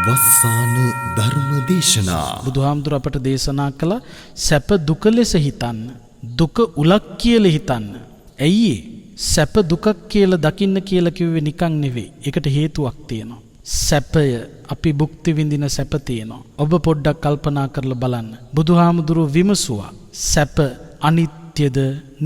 වස්සාන ධර්ම දේශනා බුදුහාමුදුර අපට දේශනා කළ සැප දුක ලෙස හිතන්න. දුක උලක් කියලා හිතන්න. ඇයි සැප දුකක් කියලා දකින්න කියලා කිව්වේ නිකන් නෙවෙයි. ඒකට හේතුවක් තියෙනවා. සැපය අපි භුක්ති විඳින සැප තියෙනවා. ඔබ පොඩ්ඩක් කල්පනා කරලා බලන්න. බුදුහාමුදුරුව විමසුවා සැප අනිත්‍යද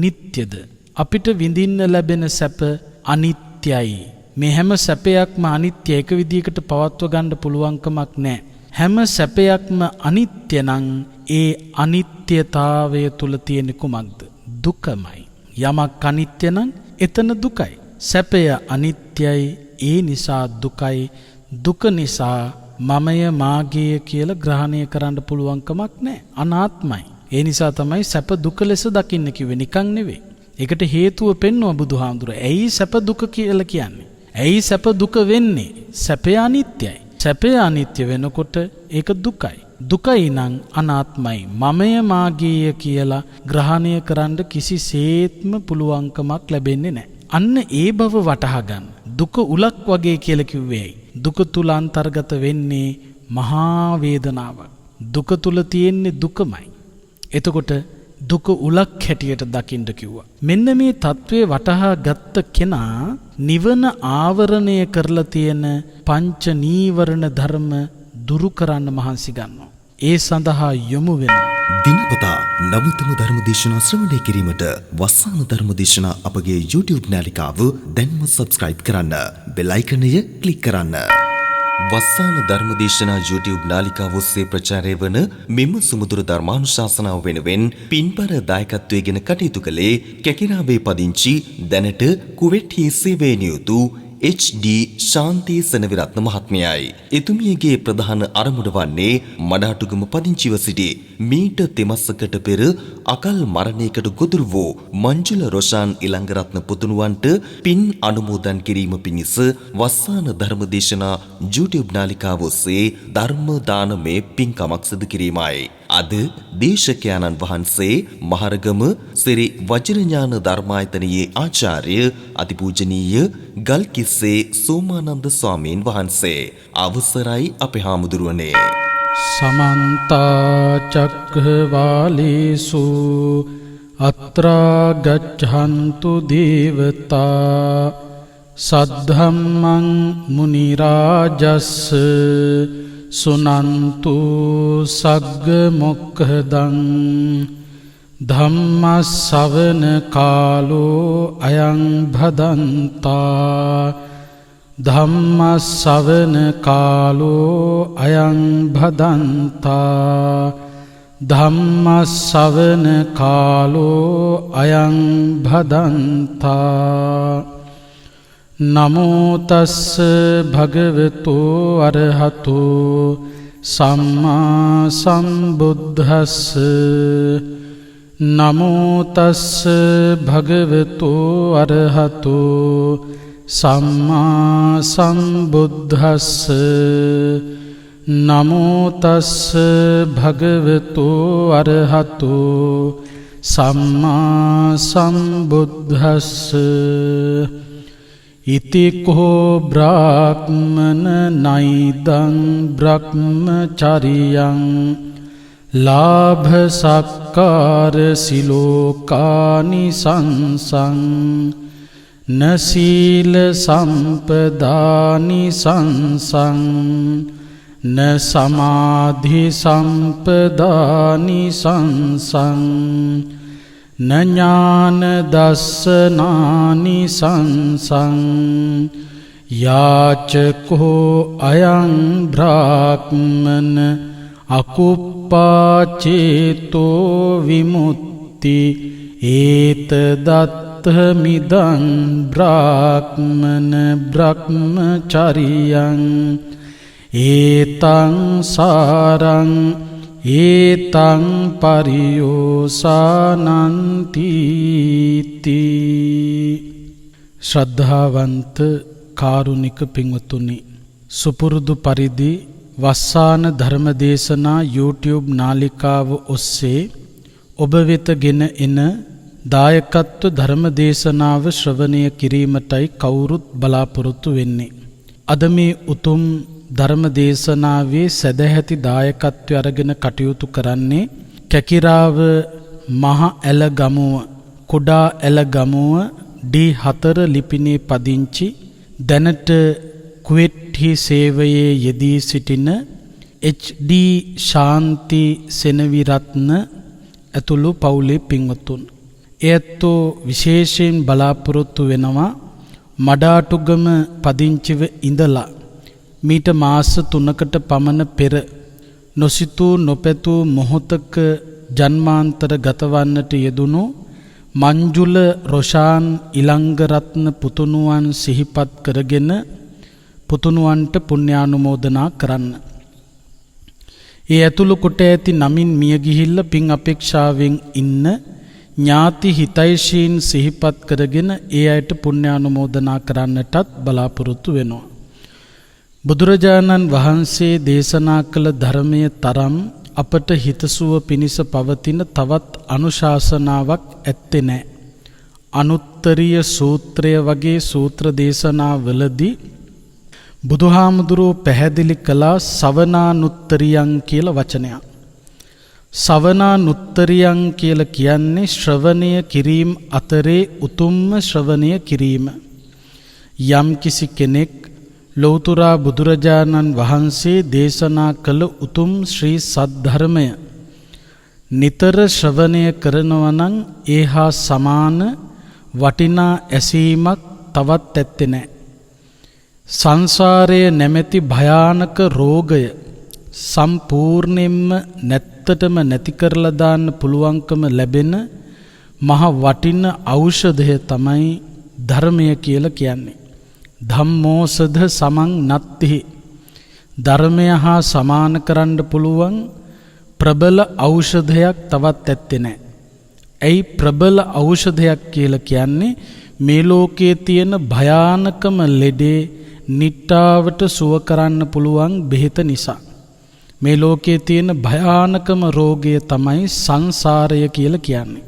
නිට්ටයද? අපිට විඳින්න ලැබෙන සැප අනිත්‍යයි. මේ හැම සැපයක්ම අනිත්‍ය එක විදිහකට පවත්ව ගන්න පුළුවන්කමක් නැහැ. හැම සැපයක්ම අනිත්‍ය නම් ඒ අනිත්‍යතාවය තුල තියෙන කුමක්ද? දුකමයි. යමක් අනිත්‍ය නම් එතන දුකයි. සැපය අනිත්‍යයි, ඒ නිසා දුකයි. දුක නිසා මමය මාගේය කියලා ග්‍රහණය කරන්න පුළුවන්කමක් නැහැ. අනාත්මයි. ඒ නිසා තමයි සැප දුක ලෙස දකින්න කිව්වේ, නිකන් නෙවෙයි. ඒකට හේතුව පෙන්වුවා බුදුහාමුදුර. ඇයි සැප දුක කියලා කියන්නේ? ඇයි සැප දුක වෙන්නේ? සැපය අනිත්‍යයි. සැපය අනිත්‍ය වෙනකොට ඒක දුකයි. දුකයි නම් අනාත්මයි. මමය මාගේය කියලා ග්‍රහණය කරන්න කිසිසේත්ම පුළුවන්කමක් ලැබෙන්නේ නැහැ. අන්න ඒ බව වටහා ගන්න. දුක උලක් වගේ කියලා කිව්වේ. දුක තුල අන්තර්ගත වෙන්නේ මහා වේදනාවක්. දුක තුල තියෙන්නේ දුකමයි. එතකොට දුක උලක් හැටියට දකින්න කිව්වා. මෙන්න මේ தત્ත්වයේ වටහා ගත්ත කෙනා නිවන ආවරණය කරලා තියෙන පංච නීවරණ ධර්ම දුරු කරන්න මහන්සි ගන්නවා. ඒ සඳහා යොමු වෙනවා. දිනපතා නවතම ධර්ම දේශනා ශ්‍රවණය කිරීමට වස්සාන ධර්ම දේශනා අපගේ YouTube නාලිකාව දැන්ම subscribe කරන්න. බෙල් අයිකනය ක්ලික් කරන්න. වස්සාන ධර්ම දේශනා YouTube නාලිකාව ඔස්සේ ප්‍රචාරය වන මෙම සුමధుර ධර්මානුශාසනාව වෙනුවෙන් පින්බර දායකත්වයෙන් කටයුතු කළේ කැකිරාවේ පදිංචි දැනට කුවේට්හි සේවයේ නියුතු HD ශාන්ති සෙනවිරත්න මහත්මියයි. එතුමියගේ ප්‍රධාන අරමුණ වන්නේ මඩාටුගම පදිංචිව සිටි මීට තෙමස්සකට පෙර අකල් මරණයකට ගොදුරු වූ මංජුල රොෂාන් ඉලංගරත්න පුතුණුවන්ට පින් අනුමෝදන් කිරීම පිණිස වස්සාන ධර්ම දේශනා YouTube නාලිකාව ඔස්සේ ධර්ම දානමය පින්කමක් සිදු කිරීමයි. අද දේශකයන්න් වහන්සේ මහරගම ශ්‍රී වජිරඥාන ධර්මායතනයේ ආචාර්ය අතිපූජනීය ගල්කිස්සේ සෝමානන්ද ස්වාමීන් වහන්සේ. අවසරයි අපේ හාමුදුරුවනේ. සමන්ත චක්ඛවාලේසු අත්‍රා ගච්ඡන්තු දේවතා සද්ධම්මං මුනි රාජස්ස සුනන්තු සග්ග මොක්ඛදං ධම්ම ශ්‍රවණ කාලෝ අයං භදන්තා ධම්ම ශ්‍රවණ කාලෝ අයං භදන්තා ධම්ම ශ්‍රවණ කාලෝ අයං භදන්තා නමෝ තස්ස භගවතු අරහතු සම්මා සම්බුද්දස්ස නමෝ තස්ස භගවතු අරහතු සම්මා සම්බුද්දස්ස නමෝ තස්ස භගවතු අරහතු සම්මා සම්බුද්දස්ස ඉතිකෝ බ්‍රාහ්මන නයිදං බ්‍රහ්මචරියං ලාභ සක්කාර සිලෝකානි සංසං නසීල සම්පදානි සංසං න සමාධි සම්පදානි සංසං න ඥාන දස්සනානි සංසං යාචකෝ අයං බ්‍රාහ්මන අකුප්පාචේතෝ විමුක්ති ඒතදත්ත මිදං බ්‍රාහ්මන බ්‍රහ්මචරියං ඒතං සාරං ඒතං පරියෝසානන්ති ශ්‍රද්ධාවන්ත කාරුණික පින්වතුනි, සුපුරුදු පරිදි වස්සාන ධර්මදේශනා YouTube නාලිකාව ඔස්සේ ඔබ වෙත ගෙන එන දායකත්ව ධර්මදේශනාව ශ්‍රවණය කිරීමටයි කවුරුත් බලාපොරොත්තු වෙන්නේ. අද මේ උතුම් ධර්ම දේශනාවේ සදැහැති දායකත්වය අරගෙන කටයුතු කරන්නේ කැකිරාව මහ ඇල ගමුව කුඩා ඇල ගමුව D4 ලිපිනේ පදිංචි දැනට කුවෙට්හි සේවයේ යෙදී සිටින HD ශාන්ති සෙනවිරත්න ඇතුළු පවුලේ පින්වතුන්. එයත්ෝ විශේෂයෙන් බලාපොරොත්තු වෙනවා මඩාටුගම පදිංචිව ඉඳලා මීට මාස 3කට පමණ පෙර නොසිතූ නොපැතූ මොහොතක ජන්මාන්තර ගතවන්නට යෙදුණු මංජුල රොෂාන් ඉලංගරත්න පුතුණුවන් සිහිපත් කරගෙන පුතුණුවන්ට පුණ්‍යානුමෝදනා කරන්න. ඒ ඇතුළු කොට ඇති නමින් මිය ගිහිල්ලා පින් අපේක්ෂාවෙන් ඉන්න ඥාති හිතයිශීන් සිහිපත් කරගෙන ඒ අයට පුණ්‍යානුමෝදනා කරන්නටත් බලාපොරොත්තු වෙනවා. බුදුරජාණන් වහන්සේ දේශනා කළ ධර්මය තරම් අපට හිතසුව පිණිස පවතින තවත් අනුශාසනාවක් ඇත්තේ නැහැ. අනුත්තරීය සූත්‍රය වගේ සූත්‍ර දේශනාවලදී බුදුහාමුදුරුවෝ පැහැදිලි කළා සවනානුත්තරියං කියලා වචනයක්. සවනානුත්තරියං කියලා කියන්නේ ශ්‍රවණය කිරීම අතරේ උතුම්ම ශ්‍රවණය කිරීම. යම් කිසි කෙනෙක් ලෞතුරා බුදුරජාණන් වහන්සේ දේශනා කළ උතුම් ශ්‍රී සද්ධර්මය නිතර ශ්‍රවණය කරනවා නම් ඒහා සමාන වටිනා ඇසීමක් තවත් ඇත්තේ නැහැ. සංසාරයේ නැමැති භයානක රෝගය සම්පූර්ණයෙන්ම නැත්තටම නැති කරලා දාන්න පුළුවන්කම ලැබෙන මහ වටින ඖෂධය තමයි ධර්මය කියලා කියන්නේ. ධම්මෝසධ සමං නත්තිහි. ධර්මය හා සමාන කරන්න පුළුවන් ප්‍රබල ඖෂධයක් තවත් ඇත්තේ නැහැ. ඇයි ප්‍රබල ඖෂධයක් කියලා කියන්නේ? මේ ලෝකයේ තියෙන භයානකම ලෙඩේ නිට්ටාවට සුව කරන්න පුළුවන් බෙහෙත නිසා. මේ ලෝකයේ තියෙන භයානකම රෝගය තමයි සංසාරය කියලා කියන්නේ.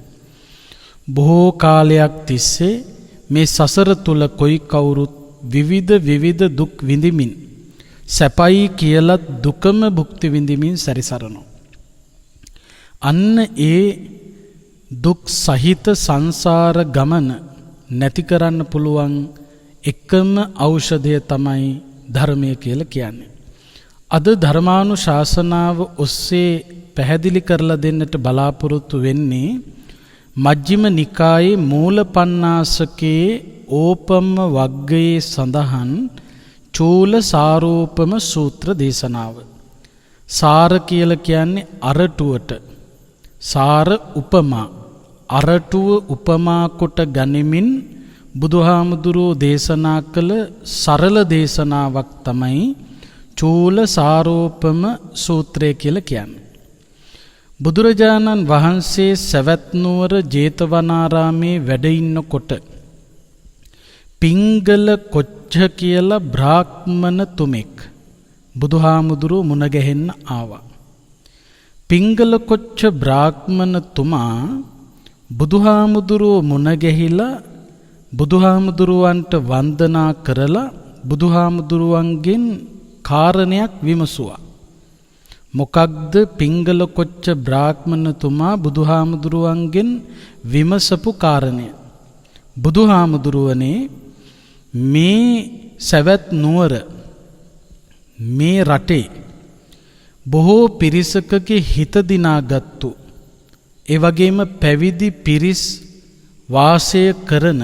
බොහෝ කාලයක් තිස්සේ මේ සසර තුල කොයි කවුරුත් විවිධ දුක් විඳිමින් සැපයි කියලා දුකම භුක්ති විඳිමින් සැරිසරනවා. අන්න ඒ දුක් සහිත සංසාර ගමන නැති කරන්න පුළුවන් එකම ඖෂධය තමයි ධර්මය කියලා කියන්නේ. අද ධර්මානුශාසනාව ඔස්සේ පැහැදිලි කරලා දෙන්නට බලාපොරොත්තු වෙන්නේ මජ්ක්‍ධිම නිකායේ මූලපණ්ණාසකේ ඕපම වග්ගයේ සඳහන් චූල සාරෝපම සූත්‍ර දේශනාව. සාර කියලා කියන්නේ අරටුවට. සාර උපමා අරටුව උපමා කොට ගනිමින් බුදුහාමුදුරුවෝ දේශනා කළ සරල දේශනාවක් තමයි චූල සාරෝපම සූත්‍රය කියලා කියන්නේ. බුදුරජාණන් වහන්සේ සවැත් නුවර ජේතවනාරාමේ වැඩ ඉන්නකොට පිංගල කොච්ච කියලා බ්‍රාහ්මණ තුමෙක් බුදුහාමුදුරුවෝ මුණ ගැහෙන්න ආවා. පිංගල කොච්ච බ්‍රාහ්මණ තුමා බුදුහාමුදුරුවෝ මුණ ගැහිලා බුදුහාමුදුරුවන්ට වන්දනා කරලා බුදුහාමුදුරුවන්ගෙන් කාරණයක් විමසුවා. මොකක්ද පිංගල කොච්ච බ්‍රාහ්මණතුමා බුදුහාමුදුරුවන්ගෙන් විමසපු කාරණය? බුදුහාමුදුරුවනේ මේ සවැත් නුවර මේ රටේ බොහෝ පිරිසකගේ හිත දිනාගත්තු ඒ වගේම පැවිදි පිරිස් වාසය කරන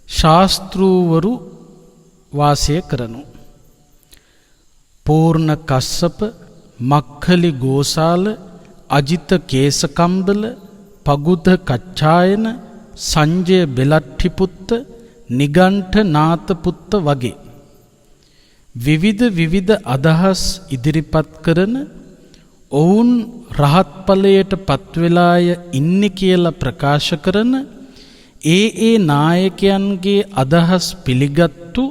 ශාස්ත්‍රූවරු වාසය කරනු. පූර්ණ කස්සප, මක්ඛලි ගෝසාල, අජිත කේසකම්බල, පගුධ කච්චායන, සංජය බෙලට්ටිපුත්ත, නිගණ්ඨ නාතපුත්ත වගේ විවිධ අදහස් ඉදිරිපත් කරන ඔවුන් රහත් ඵලයට පත්වෙලාය ඉන්නේ කියලා ප්‍රකාශ කරන ඒ නායකයන්ගේ අදහස් පිළිගත්තු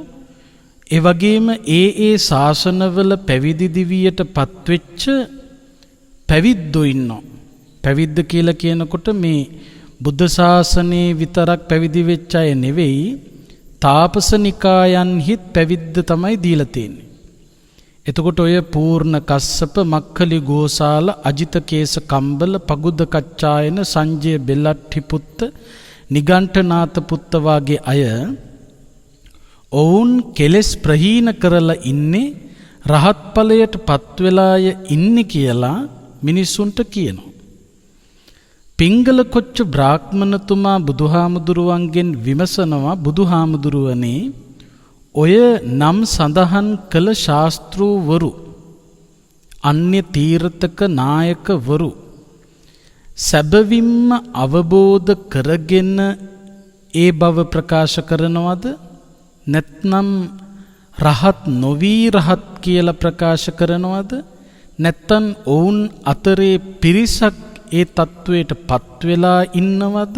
ඒ වගේම ඒ ශාසනවල පැවිදි දිවියට පත්වෙච්ච පැවිද්දෝ ඉන්නවා. පැවිද්ද කියලා කියනකොට මේ බුද්ධ ශාසනයේ විතරක් පැවිදි වෙච්ච අය නෙවෙයි, තාපස නිකායන්හිත් පැවිද්ද තමයි දීලා තියෙන්නේ. එතකොට ඔය පූර්ණ කස්සප මක්ඛලි ගෝසාල අජිතකේස කම්බල පගුද කච්චායන සංජය බෙල්ලට්ටි පුත්ත නිගණ්ඨනාත පුත්ත වාගේ අය ඔවුන් කෙලෙස් ප්‍රහීන කරලා ඉන්නේ රහත් ඵලයට පත් වෙලාය ඉන්නේ කියලා මිනිසුන්ට කියනවා. පිංගල කොච්ච බ්‍රාහ්මණතුමා බුදුහාමුදුරුවන්ගෙන් විමසනවා බුදුහාමුදුරුවනේ ඔය නම් සඳහන් කළ ශාස්ත්‍රූවරු අන්‍ය තීර්ථක නායකවරු සැබවින්ම අවබෝධ කරගෙන ඒ බව ප්‍රකාශ කරනවද නැත්නම් රහත් නොවී රහත් කියලා ප්‍රකාශ කරනවද නැත්නම් ඔවුන් අතරේ පිරිසක් ඒ තත්වයට පත් වෙලා ඉන්නවද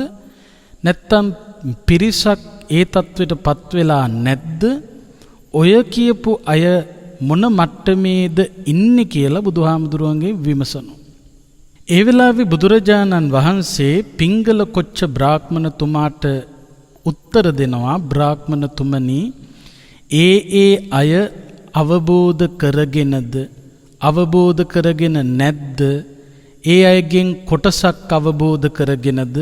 නැත්නම් පිරිසක් ඒ තත්වයට පත් වෙලා නැද්ද ඔය කියපු අය මොන මට්ටමේද ඉන්නේ කියලා බුදුහාමුදුරුවන්ගේ විමසනවා. ඒ වෙලාවේ බුදුරජාණන් වහන්සේ පිංගල කොච්ච බ්‍රාහ්මණතුමාට උත්තර දෙනවා බ්‍රාහ්මණතුමනි ඒ අය අවබෝධ කරගෙනද අවබෝධ කරගෙන නැද්ද ඒ අයගෙන් කොටසක් අවබෝධ කරගෙනද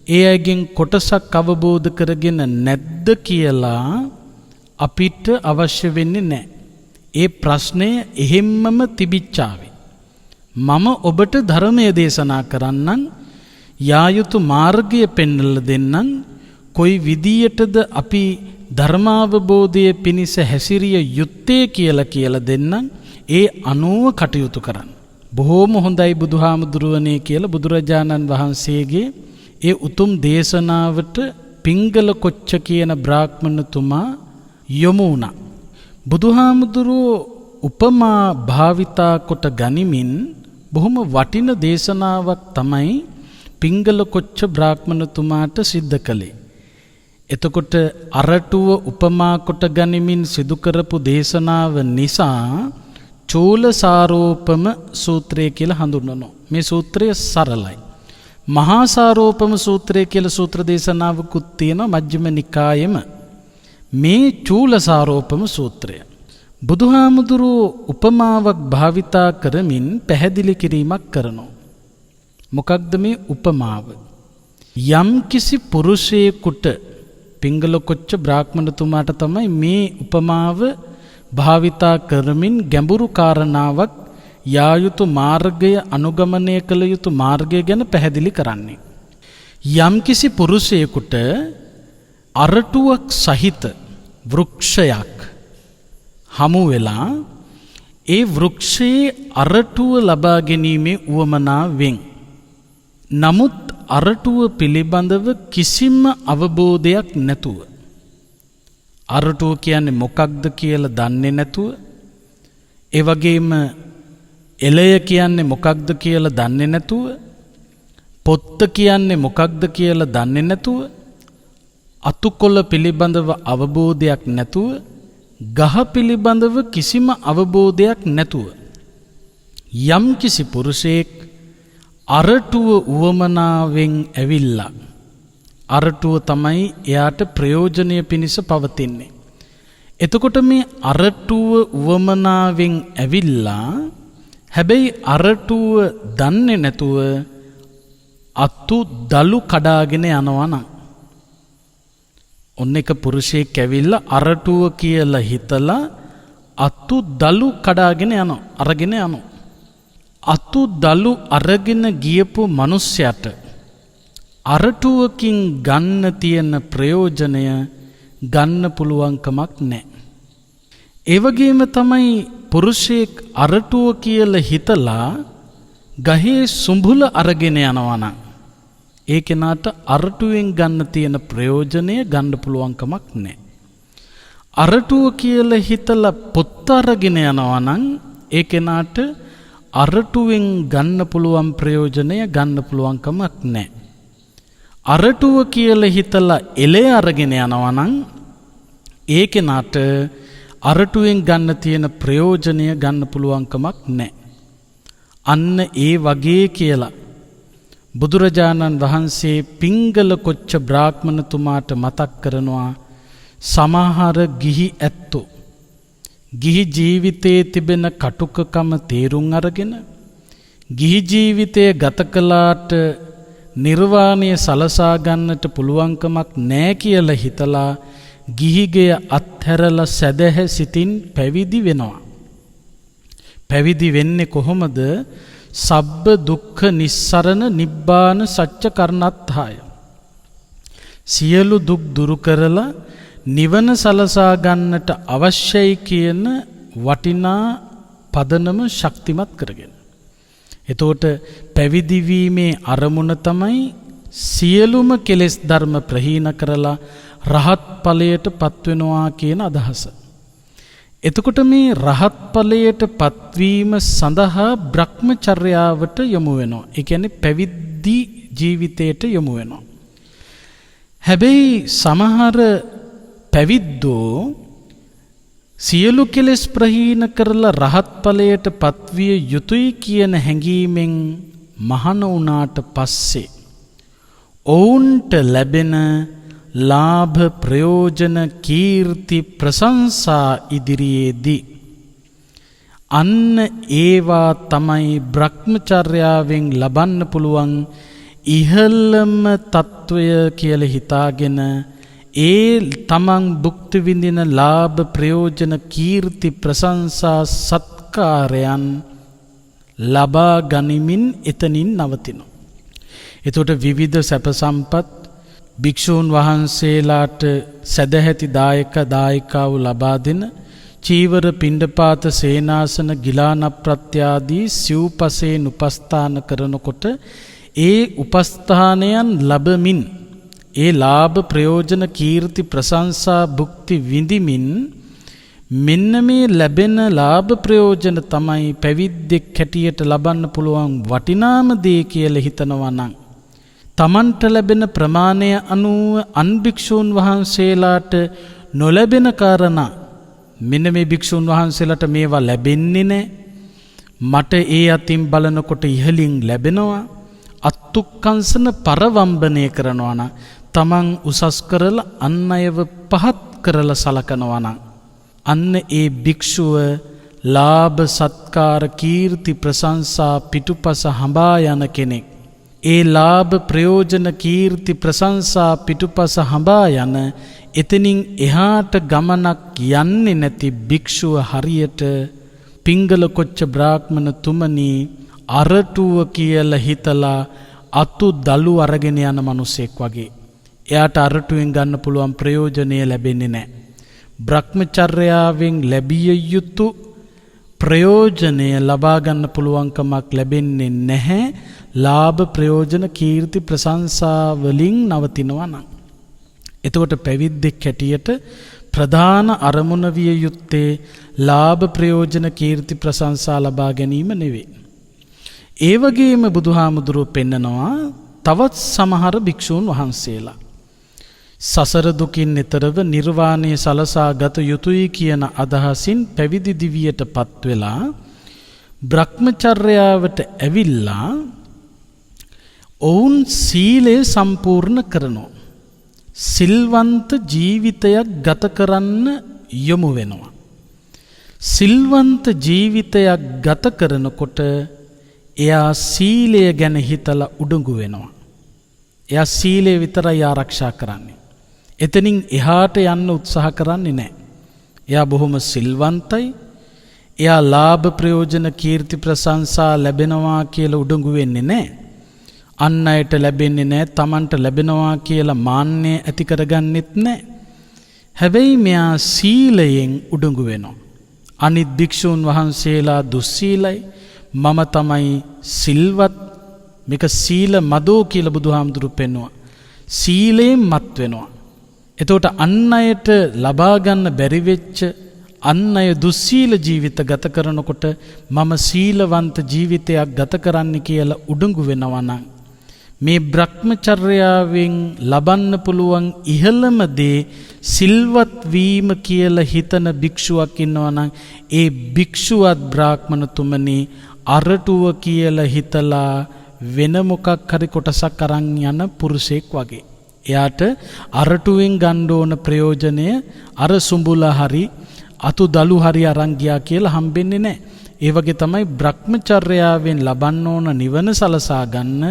ඒ අයගෙන් කොටසක් අවබෝධ කරගෙන නැද්ද කියලා අපිට අවශ්‍ය වෙන්නේ නැහැ. ඒ ප්‍රශ්නය එහෙම්මම තිබිච්චාවේ. මම ඔබට ධර්මය දේශනා කරන්නම් යා යුතු මාර්ගය පෙන්වලා දෙන්නම් කොයි විදියටද අපි ධර්මාවබෝධයේ පිණිස හැසිරිය යුත්තේ කියලා දෙන්නම් ඒ අනුව කටයුතු කරන්න. බොහෝම හොඳයි බුදුහාමුදුරුවනේ කියලා බුදුරජාණන් වහන්සේගේ ඒ උතුම් දේශනාවට පිංගල කොච්ච කියන බ්‍රාහ්මණතුමා යොමු වුණා. බුදුහාමුදුරුවෝ උපමා භාවිතා කොට ගනිමින් බොහොම වටින දේශනාවක් තමයි පිංගල කොච්ච බ්‍රාහ්මණතුමාට සිද්ධ කළේ. එතකොට අරටුව උපමා කොට ගනිමින් සිදු කරපු දේශනාව නිසා චූලසාරෝපම සූත්‍රය කියලා හඳුන්වනවා. මේ සූත්‍රය සරලයි. මහා සාරෝපම සූත්‍රය කියලා සූත්‍ර දේශනාවකුත් තියෙනවා මජ්ක්‍ධිම නිකායෙම. මේ චූලසාරෝපම සූත්‍රය බුදුහාමුදුරුවෝ උපමාවක් භාවිතා කරමින් පැහැදිලි කිරීමක් කරනවා. මොකක්ද මේ උපමාව? යම් කිසි පුරුෂයෙකුට පිංගල කොච්ච බ්‍රාහ්මණතුමාට තමයි මේ උපමාව භාවිතා කරමින් ගැඹුරු කාරණාවක් යා යුතු මාර්ගය අනුගමනය කළ යුතු මාර්ගය ගැන පැහැදිලි කරන්නේ. යම් කිසි පුරුෂයෙකුට අරටුවක් සහිත වෘක්ෂයක් හමු වෙලා ඒ වෘක්ෂයේ අරටුව ලබා ගැනීමේ උවමනාවෙන් නමුත් අරටුව පිළිබඳව කිසිම අවබෝධයක් නැතුව අරටුව කියන්නේ මොකක්ද කියලා දන්නේ නැතුව ඒ වගේම එළය කියන්නේ මොකක්ද කියලා දන්නේ නැතුව පොත්ත කියන්නේ මොකක්ද කියලා දන්නේ නැතුව අතුකොළ පිළිබඳව අවබෝධයක් නැතුව ගහ පිළිබඳව කිසිම අවබෝධයක් නැතුව යම් කිසි පුරුෂයෙක් අරටුව උවමනාවෙන් ඇවිල්ලා අරටුව තමයි එයාට ප්‍රයෝජනය පිණිස පවතින්නේ. එතකොට මේ අරටුව උවමනාවෙන් ඇවිල්ලා හැබැයි අරටුව දන්නේ නැතුව අතු දලු කඩාගෙන යනවා නම් ඔන්න එක පුරුෂයෙක් ඇවිල්ලා අරටුව කියලා හිතලා අතු දලු කඩාගෙන යනවා අරගෙන යනවා. අතු දලු අරගෙන ගියපු මිනිසයාට අරටුවකින් ගන්න තියෙන ප්‍රයෝජනය ගන්න පුළුවන්කමක් නැහැ. ඒ වගේම තමයි පුරුෂයෙක් අරටුව කියලා හිතලා ගහේ සුඹුල අරගෙන යනවා නම් ඒ කෙනාට අරටුවෙන් ගන්න තියෙන ප්‍රයෝජනය ගන්න පුළුවන්කමක් නැහැ. අරටුව කියලා හිතලා පොත් අරගෙන යනවා නම් ඒ කෙනාට අරටුවෙන් ගන්න පුළුවන් ප්‍රයෝජනය ගන්න පුළුවන්කමක් නැහැ. අරටුව කියලා හිතලා එළය අරගෙන යනවා නම් ඒ කෙනාට අරටුවෙන් ගන්න තියෙන ප්‍රයෝජනය ගන්න පුළුවන්කමක් නැහැ. අන්න ඒ වගේ කියලා බුදුරජාණන් වහන්සේ පිංගල කොච්ච බ්‍රාහ්මණතුමාට මතක් කරනවා සමහර ගිහි ඇත්තෝ ගිහි ජීවිතයේ තිබෙන කටුකකම තේරුම් අරගෙන ගිහි ජීවිතය ගත කළාට නිර්වාණය සලසා ගන්නට පුළුවන්කමක් නැහැ කියලා හිතලා ගිහිගේ අත්හැරලා සැදැහැ සිතින් පැවිදි වෙනවා. පැවිදි වෙන්නේ කොහොමද? සබ්බ දුක්ඛ නිස්සරණ නිබ්බාන සච්ච කරණත්තාය. සියලු දුක් දුරු කරලා නිවන සලසා ගන්නට අවශ්‍යයි කියන වටිනා පදනම ශක්තිමත් කරගෙන. එතකොට පැවිදි වීමේ අරමුණ තමයි සියලුම කෙලෙස් ධර්ම ප්‍රහීන කරලා රහත් ඵලයට පත්වෙනවා කියන අදහස. එතකොට මේ රහත් ඵලයට පත්වීම සඳහා බ්‍රහ්මචර්යාවට යොමු වෙනවා. ඒ කියන්නේ පැවිදි ජීවිතයට යොමු වෙනවා. හැබැයි සමහර පැවිද්දෝ සියලු කෙලෙස් ප්‍රහීන කරලා රහත් ඵලයට පත්විය යුතුයි කියන හැඟීමෙන් මහාන වුණාට පස්සේ ඔවුන්ට ලැබෙන ලාභ ප්‍රයෝජන කීර්ති ප්‍රශංසා ඉදිරියේදී අන්න ඒවා තමයි බ්‍රහ්මචර්යාවෙන් ලබන්න පුළුවන් ඉහළම తত্ত্বය කියලා හිතාගෙන ඒ තමන් භුක්ති විඳින ලාභ ප්‍රයෝජන කීර්ති ප්‍රශංසා සත්කාරයන් ලබා ගනිමින් එතනින් නවතිනවා. එතකොට විවිධ සැප සම්පත් භික්ෂූන් වහන්සේලාට සදැහැති දායකව ලබා දෙන චීවර පිණ්ඩපාත සේනාසන ගිලාන ප්‍රත්‍යාදී සිව්පසයෙන් උපස්ථාන කරනකොට ඒ උපස්ථානයන් ලැබමින් ඒ ලාභ ප්‍රයෝජන කීර්ති ප්‍රශංසා භුක්ති විඳිමින් මෙන්න මේ ලැබෙන ලාභ ප්‍රයෝජන තමයි පැවිද්දෙක් හැටියට ලබන්න පුළුවන් වටිනාම දේ කියලා හිතනවා නම් තමන්ට ලැබෙන ප්‍රමාණය අනුව අන් භික්ෂූන් වහන්සේලාට නොලැබෙන කාරණා මෙන්න මේ භික්ෂූන් වහන්සේලාට මේවා ලැබෙන්නේ නැහැ මට ඒ අතින් බලනකොට ඉහලින් ලැබෙනවා අත්තුක්කංශන පරවම්බනය කරනවා නම් තමන් උසස් කරලා අන් අයව පහත් කරලා සලකනවා නම් අන්න ඒ භික්ෂුව ලාභ සත්කාර කීර්ති ප්‍රශංසා පිටුපස හඹා යන කෙනෙක්. ඒ ලාභ ප්‍රයෝජන කීර්ති ප්‍රශංසා පිටුපස හඹා යන එතනින් එහාට ගමනක් යන්නේ නැති භික්ෂුව හරියට පිංගල කොච්ච බ්‍රාහ්මණ තුමනි අරටුව කියලා හිතලා අතු දලු අරගෙන යන මිනිසෙක් වගේ. එයාට අරටුවෙන් ගන්න පුළුවන් ප්‍රයෝජනය ලැබෙන්නේ නැහැ. බ්‍රහ්මචර්යාවෙන් ලැබිය යුතු ප්‍රයෝජනය ලබා ගන්න පුළුවන්කමක් ලැබෙන්නේ නැහැ. ලාභ ප්‍රයෝජන කීර්ති ප්‍රශංසා වලින් නවතිනවා නම්. එතකොට පැවිද්දෙක් හැටියට ප්‍රධාන අරමුණ විය යුත්තේ ලාභ ප්‍රයෝජන කීර්ති ප්‍රශංසා ලබා ගැනීම නෙවෙයි. ඒ වගේම බුදුහාමුදුරුවෝ පෙන්නනවා තවත් සමහර භික්ෂූන් වහන්සේලා සසර දුකින් නිතරව නිර්වාණය සලසා ගත යුතුයි කියන අදහසින් පැවිදි දිවියට පත් වෙලා බ්‍රහ්මචර්යාවට ඇවිල්ලා ඔවුන් සීලය සම්පූර්ණ කරනවා. සිල්වන්ත ජීවිතයක් ගත කරන්න යොමු වෙනවා. සිල්වන්ත ජීවිතයක් ගත කරනකොට එයා සීලය ගැන හිතලා උඩඟු වෙනවා. එයා සීලය විතරයි ආරක්ෂා කරන්නේ. එතනින් එහාට යන්න උත්සාහ කරන්නේ නැහැ. එයා බොහොම සිල්වන්තයි. එයා ලාභ ප්‍රයෝජන කීර්ති ප්‍රශංසා ලැබෙනවා කියලා උඩඟු වෙන්නේ නැහැ. අන් අයට ලැබෙන්නේ නැහැ, Tamanට ලැබෙනවා කියලා මාන්නය ඇති කරගන්නෙත් නැහැ. හැබැයි මෙයා සීලයෙන් උඩඟු වෙනවා. අනිත් භික්ෂූන් වහන්සේලා දුස්සීලයි. මම තමයි සිල්වත්. මේක සීල මදෝ කියලා බුදුහාමුදුරු පෙන්වුවා. සීලයෙන් මත් වෙනවා. එතකොට අන් අයට ලබා ගන්න බැරි වෙච්ච අන් අය දුස්සීල ජීවිත ගත කරනකොට මම සීලවන්ත ජීවිතයක් ගත කරන්න කියලා උඩඟු වෙනවා නම් මේ බ්‍රහ්මචර්යාවෙන් ලබන්න පුළුවන් ඉහළම දේ සිල්වත් වීම කියලා හිතන භික්ෂුවක් ඉන්නවා නම් ඒ භික්ෂුවත් බ්‍රාහ්මණතුමනි අරටුව කියලා හිතලා වෙන මොකක් හරි කොටසක් අරන් යන පුරුෂයෙක් වගේ. එයාට අරටුවෙන් ගන්න ඕන ප්‍රයෝජනය අර සුඹුල හරි අතු දලු හරි අරන් ගියා කියලා හම්බෙන්නේ නැහැ. ඒ වගේ තමයි භ්‍රමචර්යාවෙන් ලබන්න ඕන නිවන සලසා ගන්න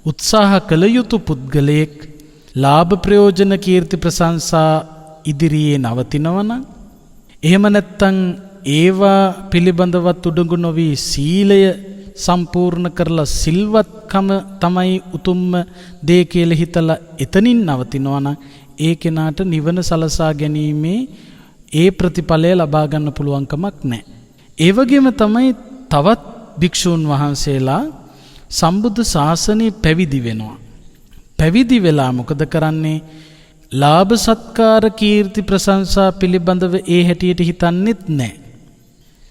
උත්සාහ කළ යුතු පුද්ගලයෙක් ලාභ ප්‍රයෝජන කීර්ති ප්‍රශංසා ඉදිරියේ නවතිනවනම් එහෙම නැත්නම් ඒවා පිළිබඳවත් උඩඟු නොවි සීලය සම්පූර්ණ කරලා සිල්වත්කම තමයි උතුම්ම දේ කියලා හිතලා එතනින් නවතිනවා නම් ඒ කෙනාට නිවන සලසා ගැනීමේ ඒ ප්‍රතිඵලය ලබා ගන්න පුළුවන් කමක් නැහැ. ඒ වගේම තමයි තවත් භික්ෂූන් වහන්සේලා සම්බුද්ධ ශාසනය පැවිදි වෙනවා. පැවිදි වෙලා මොකද කරන්නේ? ලාභ සත්කාර කීර්ති ප්‍රශංසා පිළිබඳව ඒ හැටියට හිතන්නෙත් නැහැ.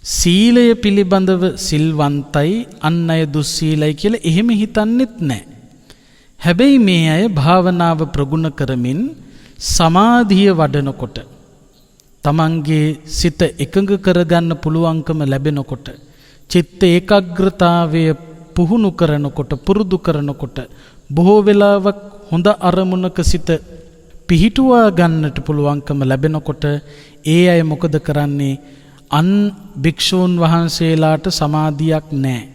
සීලය පිළිබඳව සිල්වන්තයි අන් අය දුස්සීලයි කියලා එහෙම හිතන්නෙත් නැහැ. හැබැයි මේ අය භාවනාව ප්‍රගුණ කරමින් සමාධිය වඩනකොට තමන්ගේ සිත එකඟ කරගන්න පුළුවන්කම ලැබෙනකොට චිත්ත ඒකාග්‍රතාවය පුහුණු කරනකොට පුරුදු කරනකොට බොහෝ වෙලාවක් හොඳ අරමුණක සිත පිහිටුවා ගන්නට පුළුවන්කම ලැබෙනකොට ඒ අය මොකද කරන්නේ? අන් භික්ෂූන් වහන්සේලාට සමාධියක් නැහැ.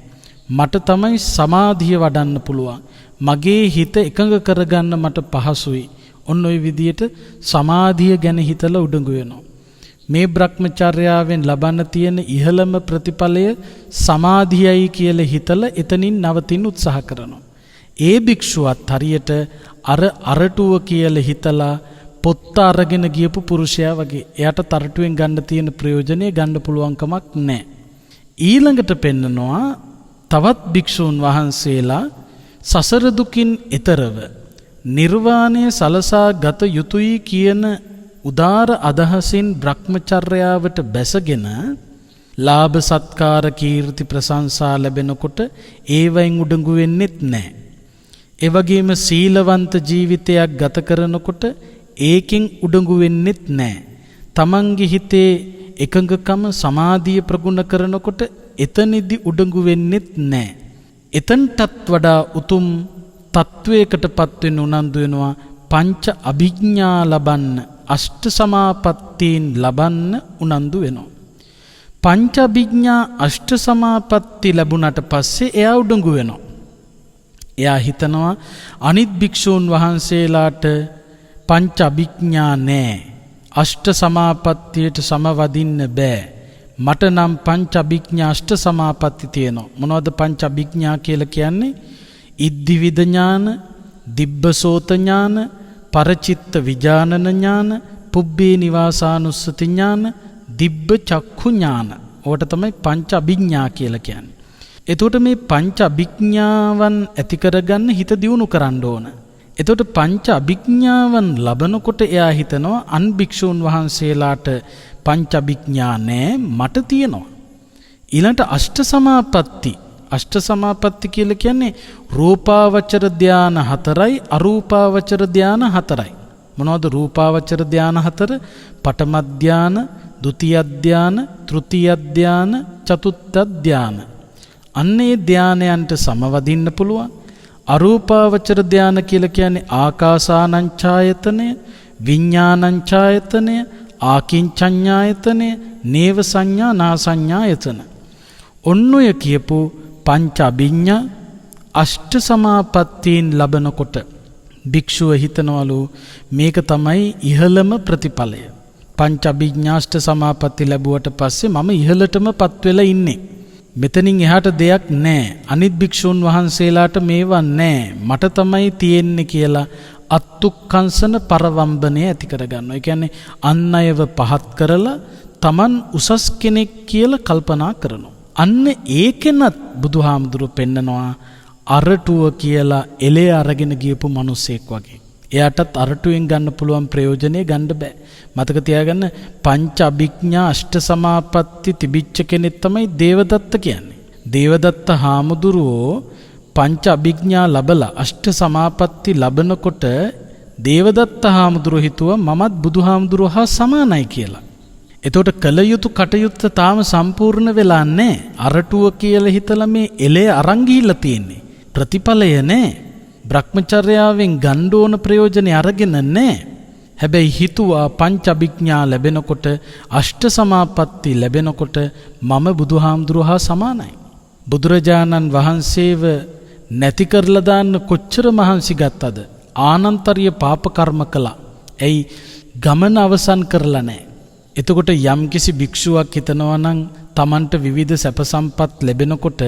මට තමයි සමාධිය වඩන්න පුළුවන්. මගේ හිත එකඟ කරගන්න මට පහසුයි. ඔන්න ඔය විදියට සමාධිය ගැන හිතලා උඩඟු වෙනවා. මේ භ්‍රමචර්යාවෙන් ලබන්න තියෙන ඉහළම ප්‍රතිඵලය සමාධියයි කියලා හිතලා එතනින් නවතින්න උත්සාහ කරනවා. ඒ භික්ෂුවත් හරියට අරටුව කියලා හිතලා පොත්ත අරගෙන ගියපු පුරුෂයා වගේ. එයාට තරටුවෙන් ගන්න තියෙන ප්‍රයෝජනෙ ගන්න පුළුවන් කමක් නැහැ. ඊළඟට පෙන්නනවා තවත් භික්ෂූන් වහන්සේලා සසර දුකින් එතරව නිර්වාණය සලසා ගත යුතුයි කියන උදාර අදහසින් භ්‍රමචර්යාවට බැසගෙන ලාභ සත්කාර කීර්ති ප්‍රශංසා ලැබෙනකොට ඒවෙන් උඩඟු වෙන්නෙත් නැහැ. ඒ වගේම සීලවන්ත ජීවිතයක් ගත කරනකොට ඒකෙන් උඩඟු වෙන්නෙත් නැහැ. තමන්ගේ හිතේ එකඟකම සමාධිය ප්‍රගුණ කරනකොට එතනදි උඩඟු වෙන්නෙත් නැහැ. එතනටත් වඩා උතුම් තත්වයකටපත් වෙන උනන්දු වෙනවා පංච අභිඥා ලබන්න, අෂ්ට සමාපත්තීන් ලබන්න උනන්දු වෙනවා. පංච අභිඥා අෂ්ට සමාපatti ලැබුණට පස්සේ එයා උඩඟු වෙනවා. එයා හිතනවා අනිත් භික්ෂූන් වහන්සේලාට පංච අභිඥා නැහැ. අෂ්ට සමාපත්තියට සමවදින්න බෑ. මට නම් පංච අභිඥා අෂ්ට සමාපatti තියෙනවා. මොනවද පංච අභිඥා කියලා කියන්නේ? ඉද්ධිවිද ඥාන, දිබ්බසෝත ඥාන, පරචිත්ත විජානන ඥාන, පුබ්බේ නිවාසානුස්සති ඥාන, දිබ්බ චක්ඛු ඥාන. ඕකට තමයි පංච අභිඥා කියලා කියන්නේ. එතකොට මේ පංච අභිඥාවන් ඇති කරගන්න හිත දියුණු කරන්න ඕන. එතකොට පංච අභිඥාවන් ලබනකොට එයා හිතනවා අන් භික්ෂූන් වහන්සේලාට පංච අභිඥා නැහැ, මට තියෙනවා. ඊළඟට අෂ්ට සමාපatti. අෂ්ට සමාපatti කියලා කියන්නේ රූපාවචර ධාන 4යි අරූපාවචර ධාන 4යි. මොනවද රූපාවචර ධාන 4? පඨම ධාන, ဒုတိ ය ධාන, තෘතිය ධාන, චතුත්ථ ධාන. අන්නේ ධානයන්ට සමවදින්න පුළුවන්. අරූපාවචර ධාන කියලා කියන්නේ ආකාසානංචායතනය, විඥානංචායතනය, ආකින්චඤ්ඤායතනය, නේව සංඥා නාසඤ්ඤායතන. ඔන්නෝය කියපු පංච අභිඥා අෂ්ට සමාපත්තීන් ලබනකොට භික්ෂුව හිතනවලු මේක තමයි ඉහළම ප්‍රතිඵලය. පංච අභිඥා අෂ්ට සමාපatti ලැබුවට පස්සේ මම ඉහළටමපත් වෙලා ඉන්නේ. මෙතනින් එහාට දෙයක් නැහැ. අනිත් භික්ෂුන් වහන්සේලාට මේවා නැහැ. මට තමයි තියෙන්නේ කියලා අත්තුක්කංශන පරවම්බනය ඇති කරගන්නවා. ඒ කියන්නේ අන් අයව පහත් කරලා Taman උසස් කෙනෙක් කියලා කල්පනා කරනවා. අන්න ඒකෙනත් බුදුහාමුදුරුවෝ පෙන්නනවා අරටුව කියලා එලේ අරගෙන ගියපු මිනිසෙක් වගේ. එයාටත් අරටුවෙන් ගන්න පුළුවන් ප්‍රයෝජනෙ ගන්න බෑ. මතක තියාගන්න පංච අභිඥා අෂ්ට සමාපatti තිබිච්ච කෙනෙක් තමයි දේවදත්ත කියන්නේ. දේවදත්ත හාමුදුරුවෝ පංච අභිඥා ලැබලා අෂ්ට සමාපatti ලැබනකොට දේවදත්ත හාමුදුරුවෝ හිතුවා මමත් බුදුහාමුදුරුවෝ හා සමානයි කියලා. එතකොට කල යුතු කටයුත්ත තාම සම්පූර්ණ වෙලා නැහැ. අරටුව කියලා හිතලා මේ එලේ අරන් ගිහිල්ලා තියෙන්නේ. ප්‍රතිඵලය නැහැ. භ්‍රමචර්යාවෙන් ගන්න ඕන ප්‍රයෝජනෙ අරගෙන නැහැ. හැබැයි හිතුවා පංච අභිඥා ලැබෙනකොට අෂ්ට සමාපatti ලැබෙනකොට මම බුදුහාමුදුරුවෝ හා සමානයි. බුදුරජාණන් වහන්සේව නැති කරලා දාන්න කොච්චර මහන්සි ගත්තද? ආනන්තරීය පාප කර්ම කළා. ඇයි ගමන අවසන් කරලා නැහැ. එතකොට යම්කිසි භික්ෂුවක් හිතනවා නම් Tamanට විවිධ සැප සම්පත් ලැබෙනකොට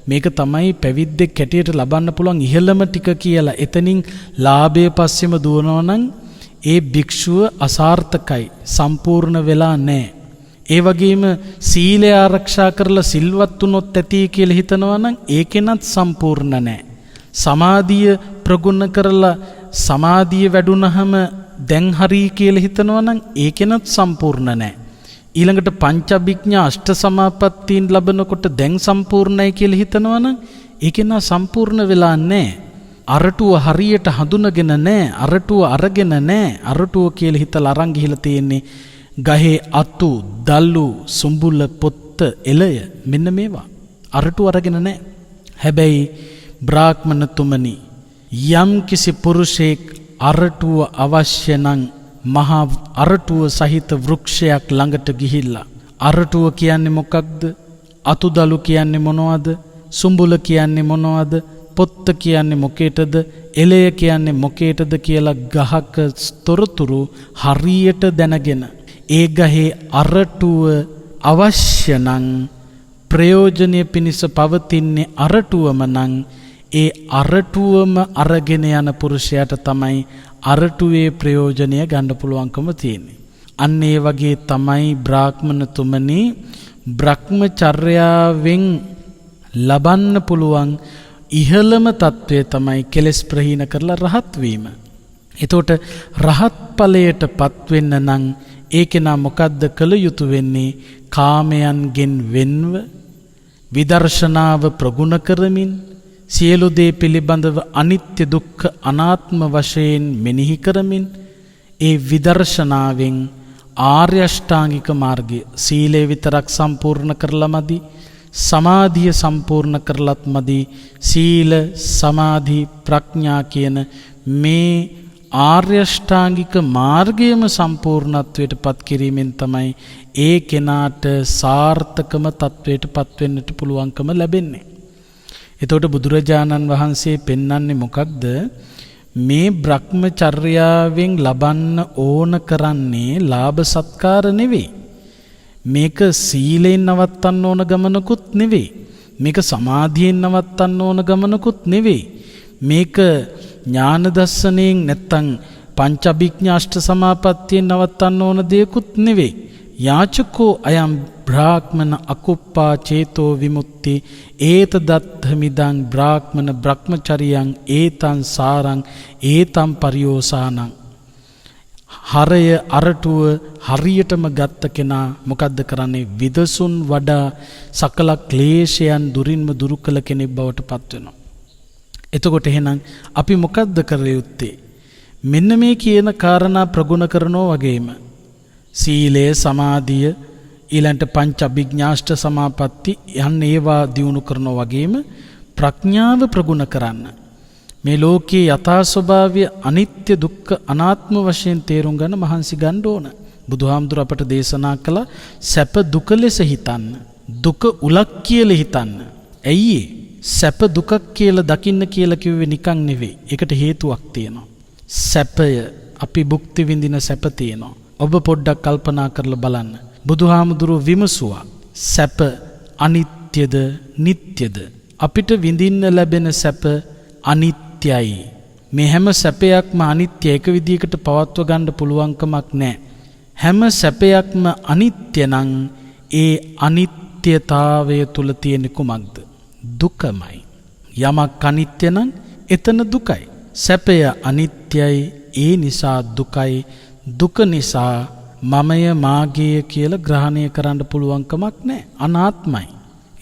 මේක තමයි පැවිද්දෙක් කැටියට ලබන්න පුළුවන් ඉහළම ටික කියලා එතනින් ලාභයේ පස්සෙම දුවනවා නම් ඒ භික්ෂුව අසාර්ථකයි, සම්පූර්ණ වෙලා නැහැ. ඒ වගේම සීලය ආරක්ෂා කරලා සිල්වත් වුණොත් ඇති කියලා හිතනවා නම් ඒකෙනත් සම්පූර්ණ නැහැ. සමාධිය ප්‍රගුණ කරලා සමාධිය වැඩුණහම දැන් හරි කියලා හිතනවා නම් ඒකෙනත් සම්පූර්ණ නැහැ. ඊළඟට පංචඅභිඥා අෂ්ට සමාපත්තීන් ලැබනකොට දැන් සම්පූර්ණයි කියලා හිතනවා නම් ඒකෙන සම්පූර්ණ වෙලා නැහැ. අරටුව හරියට හඳුනගෙන නැහැ, අරටුව අරගෙන නැහැ. අරටුව කියලා හිතලා අරන් ගිහිලා තියෙන්නේ ගහේ අතු, දල්ලු, සුඹුල, පොත්ත, එළය මෙන්න මේවා. අරටුව අරගෙන නැහැ. හැබැයි බ්‍රාහ්මණතුමනි, යම් කිසි පුරුෂයෙක් අරටුව අවශ්‍ය නම් මහා අරටුව සහිත වෘක්ෂයක් ළඟට ගිහිල්ලා අරටුව කියන්නේ මොකක්ද? අතුදලු කියන්නේ මොනවද? සුඹුල කියන්නේ මොනවද? පොත්ත කියන්නේ මොකේටද? එළය කියන්නේ මොකේටද කියලා ගහක තොරතුරු හරියට දැනගෙන ඒ ගහේ අරටුව අවශ්‍ය නම් ප්‍රයෝජනෙ පිණිස පවතින්නේ අරටුවම නම් ඒ අරටුවම අරගෙන යන පුරුෂයාට තමයි අරටුවේ ප්‍රයෝජනය ගන්න පුළුවන්කම තියෙන්නේ. අන්න ඒ වගේ තමයි බ්‍රාහ්මණතුමනි බ්‍රහ්මචර්යාවෙන් ලබන්න පුළුවන් ඉහළම తත්වය තමයි කෙලෙස් ප්‍රහීන කරලා රහත් වීම. එතකොට රහත් ඵලයටපත් වෙන්න නම් ඒකේනා මොකද්ද කළ යුතු වෙන්නේ? කාමයන්ගෙන් වෙන්ව විදර්ශනාව ප්‍රගුණ කරමින් සියලු දේ පිළිබඳව අනිත්‍ය දුක්ඛ අනාත්ම වශයෙන් මෙනෙහි කරමින් ඒ විදර්ශනාවෙන් ආර්ය අෂ්ටාංගික මාර්ගය සීලය විතරක් සම්පූර්ණ කරලා මදි, සමාධිය සම්පූර්ණ කරලත් මදි. සීල, සමාධි, ප්‍රඥා කියන මේ ආර්ය අෂ්ටාංගික මාර්ගයම සම්පූර්ණත්වයට පත් කිරීමෙන් තමයි ඒ කෙනාට සාර්ථකම තත්වයට පත් වෙන්නට පුළුවන්කම ලැබෙන්නේ. එතකොට බුදුරජාණන් වහන්සේ පෙන්වන්නේ මොකක්ද? මේ බ්‍රහ්මචර්යාවෙන් ලබන්න ඕන කරන්නේ ලාභ සත්කාර නෙවෙයි. මේක සීලෙන් නවත්තන්න ඕන ගමනකුත් නෙවෙයි. මේක සමාධියෙන් නවත්තන්න ඕන ගමනකුත් නෙවෙයි. මේක ඥාන දර්ශනයෙන් නැත්තම් පංචඅභිඥාෂ්ට සමාපත්තියෙන් නවත්තන්න ඕන දෙයක්ුත් නෙවෙයි. යාචකෝ අයම් බ්‍රාහ්මන අකුප්පා චේතෝ විමුක්ති ඒත දත්තමිදං බ්‍රාහ්මන බ්‍රහ්මචරියං ඒතං සාරං ඒතං පරියෝසානං. හරය අරටුව හරියටම ගත්ත කෙනා මොකද්ද කරන්නේ? විදසුන් වඩා සකල ක්ලේශයන් දුරින්ම දුරු කළ කෙනෙක් බවට පත් වෙනවා. එතකොට එහෙනම් අපි මොකද්ද කර යුත්තේ? මෙන්න මේ කියන කාරණා ප්‍රගුණ කරනෝ වගේම සීලය, සමාධිය, ඊළඟට පංච අභිඥාෂ්ට සමාපatti යන්න ඒවා දියුණු කරනෝ වගේම ප්‍රඥාව ප්‍රගුණ කරන්න. මේ ලෝකයේ යථා ස්වභාවය අනිත්‍ය දුක්ඛ අනාත්ම වශයෙන් තේරුම් ගන්න මහන්සි ගන්න ඕන. බුදුහාමුදුර අපට දේශනා කළ සැප දුක ලෙස හිතන්න, දුක උලක් කියලා හිතන්න. ඇයි සැප දුකක් කියලා දකින්න කියලා කිව්වේ නිකන් නෙවෙයි. ඒකට හේතුවක් තියෙනවා. සැපය අපි භුක්ති විඳින සැප තියෙනවා. ඔබ පොඩ්ඩක් කල්පනා කරලා බලන්න. බුදුහාමුදුරුවෝ විමසුවා සැප අනිත්‍යද නිට්ටයද? අපිට විඳින්න ලැබෙන සැප අනිත්‍යයි. මේ හැම සැපයක්ම අනිත්‍ය, එක විදිහකට පවත්ව ගන්න පුළුවන්කමක් නැහැ. හැම සැපයක්ම අනිත්‍ය නම් ඒ අනිත්‍යතාවය තුල තියෙන කුමක්ද? දුකමයි. යමක් අනිත්‍ය නම් එතන දුකයි. සැපය අනිත්‍යයි, ඒ නිසා දුකයි. දුක නිසා මමය මාගේය කියලා ග්‍රහණය කරන්න පුළුවන්කමක් නැහැ. අනාත්මයි.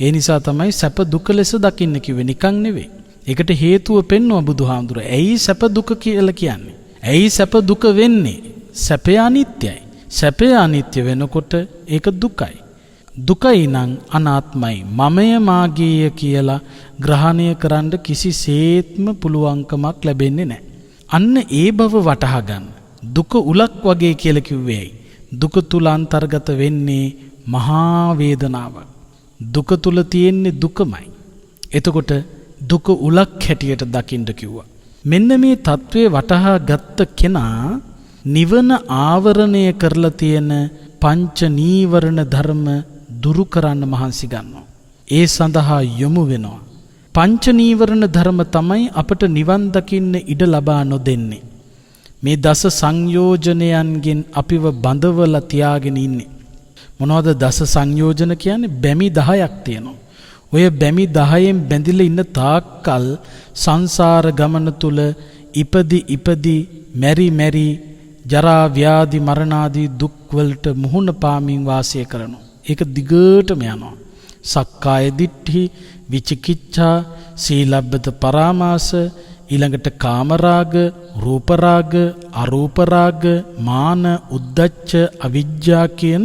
ඒ නිසා තමයි සැප දුක ලෙස දකින්න කිව්වේ, නිකන් නෙවෙයි. ඒකට හේතුව පෙන්වුවා බුදුහාමුදුර. ඇයි සැප දුක කියලා කියන්නේ? ඇයි සැප දුක වෙන්නේ? සැපය අනිත්‍යයි. සැපය අනිත්‍ය වෙනකොට ඒක දුකයි. දුකයි නම් අනාත්මයි. මමය මාගේය කියලා ග්‍රහණය කරන්න කිසිසේත්ම පුළුවන්කමක් ලැබෙන්නේ නැහැ. අන්න ඒ බව වටහා ගන්න. දුක උලක් වගේ කියලා කිව්වේ. දුක තුල අන්තර්ගත වෙන්නේ මහා වේදනාවක්. දුක තුල තියෙන්නේ දුකමයි. එතකොට දුක උලක් හැටියට දකින්න කිව්වා. මෙන්න මේ தત્ත්වය වටහා ගත්ත කෙනා නිවන ආවරණය කරලා තියෙන පංච නීවරණ ධර්ම දුරු කරන්න මහන්සි ගන්නවා. ඒ සඳහා යොමු වෙනවා. පංච නීවරණ ධර්ම තමයි අපට නිවන් දකින්න ඉඩ ලබා නොදෙන්නේ. මේ දස සංයෝජනයන්ගෙන් අපිව බඳවලා තියාගෙන ඉන්නේ. මොනවද දස සංයෝජන කියන්නේ? බැමි 10ක් තියෙනවා. ඔය බැමි 10න් බැඳිලා ඉන්න තාක්කල් සංසාර ගමන තුල ඉපදි මෙරි ජරා ව්‍යාධි මරණ ආදී දුක් වලට මුහුණ පාමින් වාසය කරනවා. ඒක දිගටම යනවා. සක්කාය දිට්ඨි, විචිකිච්ඡා, සීලබ්බත පරාමාස, ඊළඟට කාමරාග, රූපරාග, අරූපරාග, මාන, උද්ධච්ච, අවිජ්ජා කියන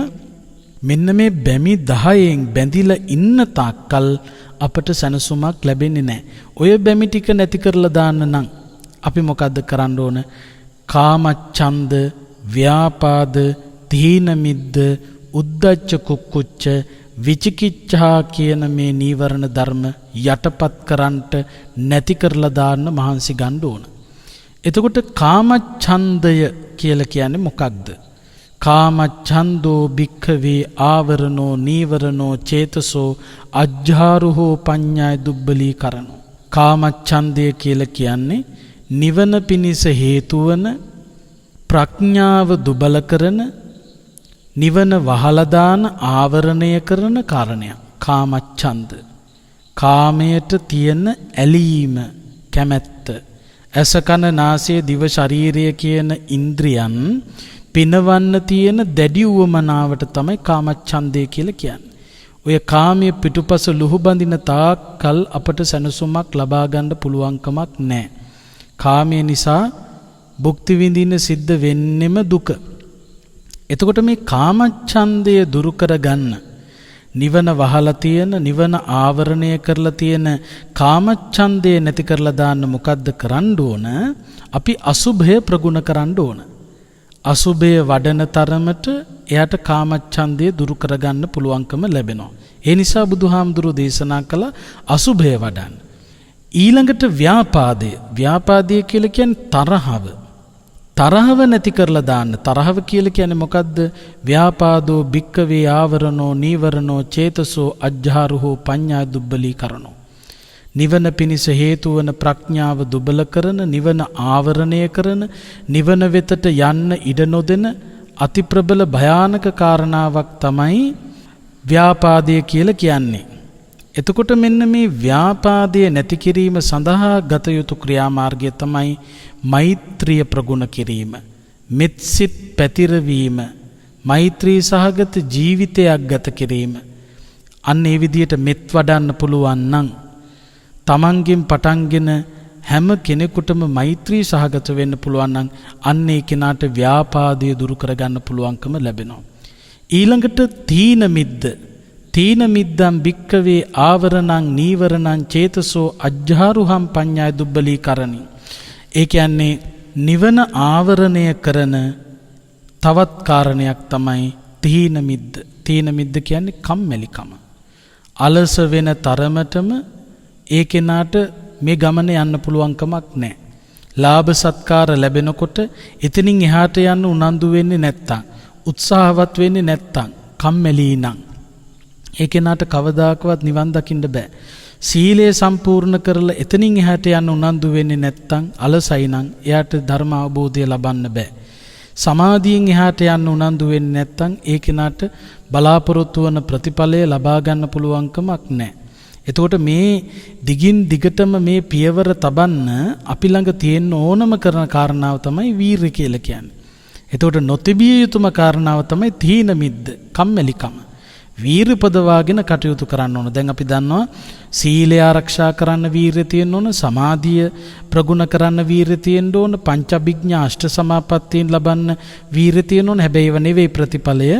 මෙන්න මේ බැමි 10න් බැඳිලා ඉන්න තාක්කල් අපට සනසුමක් ලැබෙන්නේ නැහැ. ඔය බැමි ටික නැති කරලා දාන්න නම් අපි මොකද්ද කරන්න ඕන? කාමච්ඡන්ද, ව්‍යාපාද, තීන මිද්ද, උද්ධච්ච කුක්කුච්ච, විචිකිච්ඡා කියන මේ නීවරණ ධර්ම යටපත් කරන්ට නැති කරලා දාන්න මහන්සි ගන්න ඕන. එතකොට කාමච්ඡන්දය කියලා කියන්නේ මොකක්ද? කාමච්ඡන්தோ භික්ඛවේ ආවරණෝ නීවරණෝ චේතසෝ අජ්ජාරුහෝ පඤ්ඤාය දුබ්බලී කරනෝ. කාමච්ඡන්දය කියලා කියන්නේ නිවන පිණිස හේතු වන, ප්‍රඥාව දුබල කරන, නිවන වහලා දාන, ආවරණය කරන කාරණයක්. කාමච්ඡන්ද. කාමයට තියෙන ඇලීම, කැමැත්ත. ඇස කන නාසය දිව ශරීරය කියන ඉන්ද්‍රියන් පිනවන්න තියෙන දැඩි උවමනාවට තමයි කාමච්ඡන්දය කියලා කියන්නේ. ඔය කාමයේ පිටුපස ලුහු බඳින තාක්කල් අපට සැනසුමක් ලබා ගන්න පුළුවන්කමක් නැහැ. කාමය නිසා භුක්ති විඳින්න සිද්ධ වෙන්නෙම දුක. එතකොට මේ කාමච්ඡන්දය දුරු කරගන්න, නිවන වහලා තියෙන, නිවන ආවරණය කරලා තියෙන කාමච්ඡන්දය නැති කරලා දාන්න මොකද්ද කරන්න ඕන? අපි අසුභය ප්‍රගුණ කරන්න ඕන. අසුභය වඩන තරමට එයාට කාමච්ඡන්දය දුරු කරගන්න පුළුවන්කම ලැබෙනවා. ඒ නිසා බුදුහාමුදුරුවෝ දේශනා කළ අසුභය වඩන්න. ඊළඟට ව්‍යාපාදය. ව්‍යාපාදය කියලා කියන්නේ තරහව. තරහව නැති කරලා දාන්න. තරහව කියලා කියන්නේ මොකද්ද? ව්‍යාපාදෝ භික්ඛවේ ආවරණෝ නීවරණෝ චේතසෝ අජ්ජාරුහෝ පඤ්ඤාය දුබ්බලී කරනෝ. නිවන පිණිස හේතු වන ප්‍රඥාව දුබල කරන, නිවන ආවරණය කරන, නිවන වෙතට යන්න ඉඩ නොදෙන අති ප්‍රබල භයානක කාරණාවක් තමයි ව්‍යාපාදය කියලා කියන්නේ. එතකොට මෙන්න මේ ව්‍යාපාදය නැති කිරීම සඳහා ගත යුතු ක්‍රියාමාර්ගය තමයි මෛත්‍රිය ප්‍රගුණ කිරීම, මෙත්සිත පැතිරවීම, මෛත්‍රී සහගත ජීවිතයක් ගත කිරීම. අන්න ඒ විදිහට මෙත් වඩන්න පුළුවන් නම්, තමන්ගෙන් පටන්ගෙන හැම කෙනෙකුටම මෛත්‍රී සහගත වෙන්න පුළුවන් නම්, අන්න ඒ කෙනාට ව්‍යාපාදය දුරු කරගන්න පුළුවන්කම ලැබෙනවා. ඊළඟට තීන මිද්ද. තීන මිද්දම් භික්ඛවේ ආවරණං නීවරණං චේතසෝ අජ්ජාරුහම් පඤ්ඤාය දුබ්බලී කරණි. ඒ කියන්නේ නිවන ආවරණය කරන තවත් කාරණයක් තමයි තීන මිද්ද. තීන මිද්ද කියන්නේ කම්මැලිකම. අලස වෙන තරමටම ඒ කෙනාට මේ ගමන යන්න පුළුවන්කමක් නැහැ. ලාභ සත්කාර ලැබෙනකොට එතනින් එහාට යන්න උනන්දු වෙන්නේ නැත්තම්, උත්සාහවත් වෙන්නේ නැත්තම්, කම්මැලි නම් ඒ කෙනාට කවදාකවත් නිවන් දකින්න බෑ. සීලය සම්පූර්ණ කරලා එතනින් එහාට යන්න උනන්දු වෙන්නේ නැත්තම්, අලසයි නම් එයාට ධර්ම අවබෝධය ලබන්න බෑ. සමාධියෙන් එහාට යන්න උනන්දු වෙන්නේ නැත්තම් ඒ කෙනාට බලාපොරොත්තු වන ප්‍රතිඵලය ලබා ගන්න පුළුවන්කමක් නැහැ. එතකොට මේ දිගින් දිගටම මේ පියවර තබන්න අපි ළඟ තියෙන ඕනම කරන කාරණාව තමයි වීරිය කියලා කියන්නේ. එතකොට නොතිබිය යුතුම කාරණාව තමයි තීන මිද්ද, කම්මැලිකම. වීරිය පදවාගෙන කටයුතු කරන්න ඕන. දැන් අපි දන්නවා සීලය ආරක්ෂා කරන්න වීරිය තියෙන්න ඕන, සමාධිය ප්‍රගුණ කරන්න වීරිය තියෙන්න ඕන, පංචඅභිඥා අෂ්ට සමාපත්තීන් ලබන්න වීරිය තියෙන්න ඕන. හැබැයි ඒව නෙවෙයි ප්‍රතිඵලය.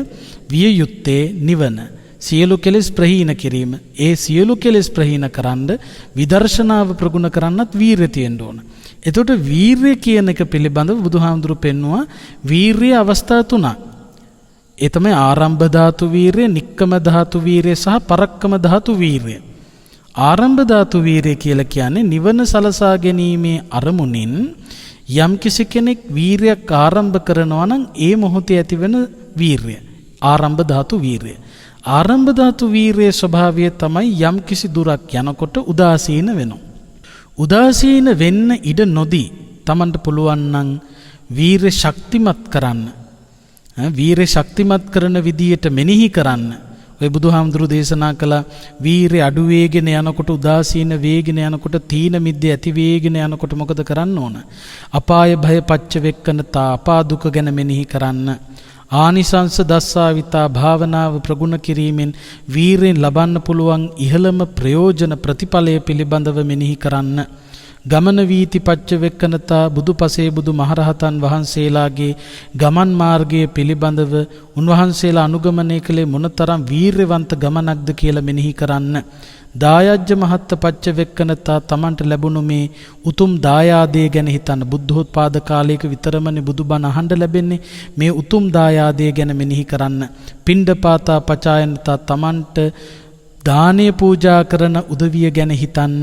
විය යුත්තේ නිවන. සියලු කෙලෙස් ප්‍රහීන කිරීම. ඒ සියලු කෙලෙස් ප්‍රහීන කරන්න විදර්ශනාව ප්‍රගුණ කරන්නත් වීරිය තියෙන්න ඕන. එතකොට වීර්යය කියන එක පිළිබඳව බුදුහාමුදුරු පෙන්වුවා වීර්යයේ අවස්ථා තුනක්. ඒ තමයි ආරම්භ ධාතු වීර්යය, නික්කම ධාතු වීර්යය සහ පරක්කම ධාතු වීර්යය. ආරම්භ ධාතු වීර්යය කියලා කියන්නේ නිවන සලසා ගැනීමේ අරමුණින් යම්කිසි කෙනෙක් වීර්යයක් ආරම්භ කරනවා නම් ඒ මොහොතේ ඇතිවෙන වීර්යය ආරම්භ ධාතු වීර්යය. ආරම්භ ධාතු වීර්යයේ ස්වභාවය තමයි යම්කිසි දුරක් යනකොට උදාසීන වෙනවා. උදාසීන වෙන්න ඉඩ නොදී Tamanට පුළුවන් නම් වීර්ය ශක්තිමත් කරන්න. වීර්ය ශක්තිමත් කරන විදියට මෙනෙහි කරන්න. ඔය බුදුහාමුදුරු දේශනා කළ වීර්ය අඩු වේගෙන යනකොට උදාසීන වේගෙන යනකොට තීන මිද්ද ඇති වේගෙන යනකොට මොකද කරන්න ඕන? අපාය භය පච්ච වෙක්කනතා අපා දුක ගැන මෙනෙහි කරන්න. ආනිසංස දස්සාවිතා භාවනාව ප්‍රගුණ කිරීමෙන් වීරයෙන් ලබන්න පුළුවන් ඉහළම ප්‍රයෝජන ප්‍රතිඵලය පිළිබඳව මෙනෙහි කරන්න. ගමන වීති පච්ච වෙක්කනතා බුදුපසේ බුදු මහරහතන් වහන්සේලාගේ ගමන් මාර්ගය පිළිබඳව උන්වහන්සේලා අනුගමනය කළේ මොනතරම් වීරවන්ත ගමනක්ද කියලා මෙනෙහි කරන්න. දායජ්‍ය මහත්ත පච්ච වෙක්කනතා Tamanට ලැබුණු මේ උතුම් දායාදය ගැන හිතන්න. බුද්ධෝත්පාද කාලයක විතරමනේ බුදුබණ අහන්න ලැබෙන්නේ. මේ උතුම් දායාදය ගැන මෙනෙහි කරන්න. පිණ්ඩපාතා පචායනතා Tamanට දානීය පූජා කරන උදවිය ගැන හිතන්න.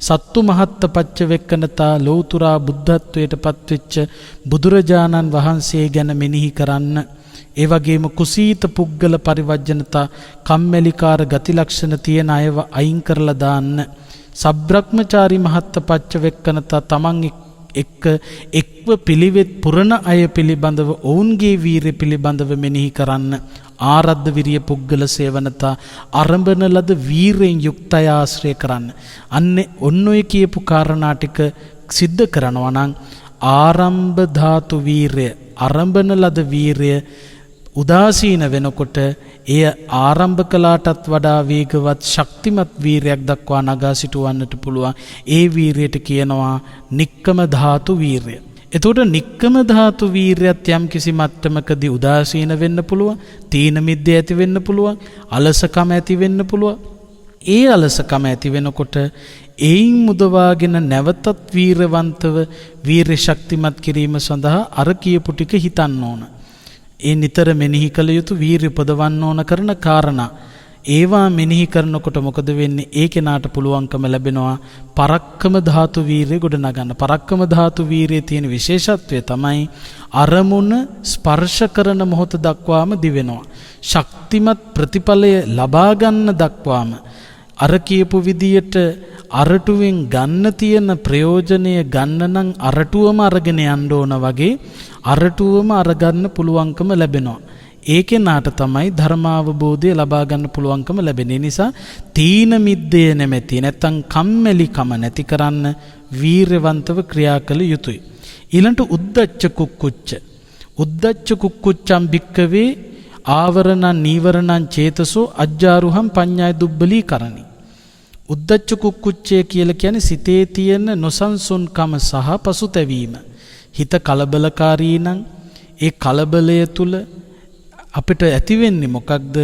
සත්තු මහත්ත පච්ච වෙක්කනතා ලෞතුරා බුද්ධත්වයට පත්වෙච්ච බුදුරජාණන් වහන්සේ ගැන මෙනෙහි කරන්න. ඒ වගේම කුසීත පුද්ගල පරිවර්ජනතා කම්මැලිකාර ගති ලක්ෂණ තියෙන අයව අයින් කරලා දාන්න. සබ්‍රක්‍මචාරී මහත්ත පච්ච වෙක්කනතා තමන් එක්ව පිළිවෙත් පුරණ අය පිළිබඳව ඔවුන්ගේ වීරිය පිළිබඳව මෙනෙහි කරන්න. ආරද්ධ විරිය පුද්ගල සේවනතා අරඹන ලද වීරයෙන් යුක්තය ආශ්‍රය කරන්න. අන්නේ ඔන්න ඔය කියපු කාරණා ටික සිද්ධ කරනවා නම් ආරම්භ ධාතු වීරය අරඹන ලද වීරය උදාසීන වෙනකොට එය ආරම්භ කළාටත් වඩා වේගවත් ශක්තිමත් වීරයක් දක්වා නගා සිටවන්නට පුළුවන්. ඒ වීරයට කියනවා නික්කම ධාතු වීරය. එතකොට නික්කම ධාතු වීරයත් යම් කිසි මට්ටමකදී උදාසීන වෙන්න පුළුවන්, තීන මිද්ද ඇති වෙන්න පුළුවන්, අලසකම ඇති වෙන්න පුළුවන්. ඒ අලසකම ඇති වෙනකොට එයින් මුදවාගෙන නැවතත් වීරවන්තව වීර ශක්තිමත් කිරීම සඳහා අර කියපු ටික හිතන්න ඕන. ඒ නිතර මෙනෙහි කළ යුතු වීර උපදවන්න ඕන කරන කාරණා. ඒවා මෙනෙහි කරනකොට මොකද වෙන්නේ? ඒ කෙනාට පුළුවන්කම ලැබෙනවා පරක්කම ධාතු වීරිය ගොඩනගන්න. පරක්කම ධාතු වීරියේ තියෙන විශේෂත්වය තමයි අරමුණ ස්පර්ශ කරන මොහොත දක්වාම දිවෙනවා. ශක්තිමත් ප්‍රතිඵලය ලබා ගන්න දක්වාම අර කියපු විදියට අරටුවෙන් ගන්න තියෙන ප්‍රයෝජනය ගන්න නම් අරටුවම අරගෙන යන්න ඕන වගේ අරටුවම අරගන්න පුළුවන්කම ලැබෙනවා. ඒ කෙනාට තමයි ධර්මාවබෝධය ලබා ගන්න පුළුවන්කම ලැබෙන නිසා තීන මිද්දේ නැමැති නැත්තම් කම්මැලිකම නැති කරන්න වීරවන්තව ක්‍රියා කළ යුතුයි. ඊළඟට උද්දච්ච කුක්කුච්ච. උද්දච්ච කුක්කුච්චම් භික්කවේ ආවරණං නීවරණං චේතසෝ අජ්ජාරුහං පඤ්ඤාය දුබ්බලී කරණි. උද්දච්ච කුක්කුච්චය කියලා කියන්නේ සිතේ තියෙන නොසන්සුන්කම සහ පසුතැවීම. හිත කලබලකාරී නම් ඒ කලබලය තුල අපිට ඇති වෙන්නේ මොකක්ද?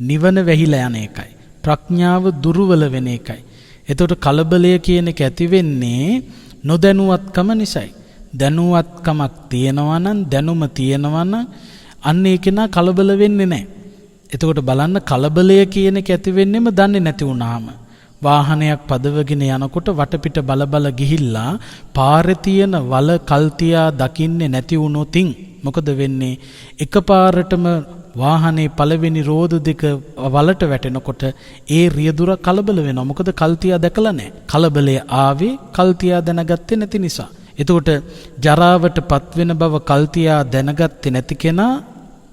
නිවන වැහිලා යන එකයි. ප්‍රඥාව දුර්වල වෙන එකයි. එතකොට කලබලය කියන එක ඇති වෙන්නේ නොදැනුවත්කම නිසායි. දැනුවත්කමක් තියෙනවා නම් දැනුම තියෙනවා නම් අන්න ඒක නා කලබල වෙන්නේ නැහැ. එතකොට බලන්න කලබලය කියන එක ඇති වෙන්නේම දන්නේ නැති වුණාම. වාහනයක් පදවගෙන යනකොට වටපිට බල ගිහිල්ලා පාරේ තියෙන වල කල්තියා දකින්නේ නැති වුණොතින් මොකද වෙන්නේ? එකපාරටම වාහනේ පළවෙනි රෝද දෙක වලට වැටෙනකොට ඒ රියදුර කලබල වෙනවා. මොකද කල්තියා දැකලා නැහැ. කලබලය ආවේ කල්තියා දැනගත්තේ නැති නිසා. එතකොට ජරාවට පත්වෙන බව කල්තියා දැනගත්තේ නැති කෙනා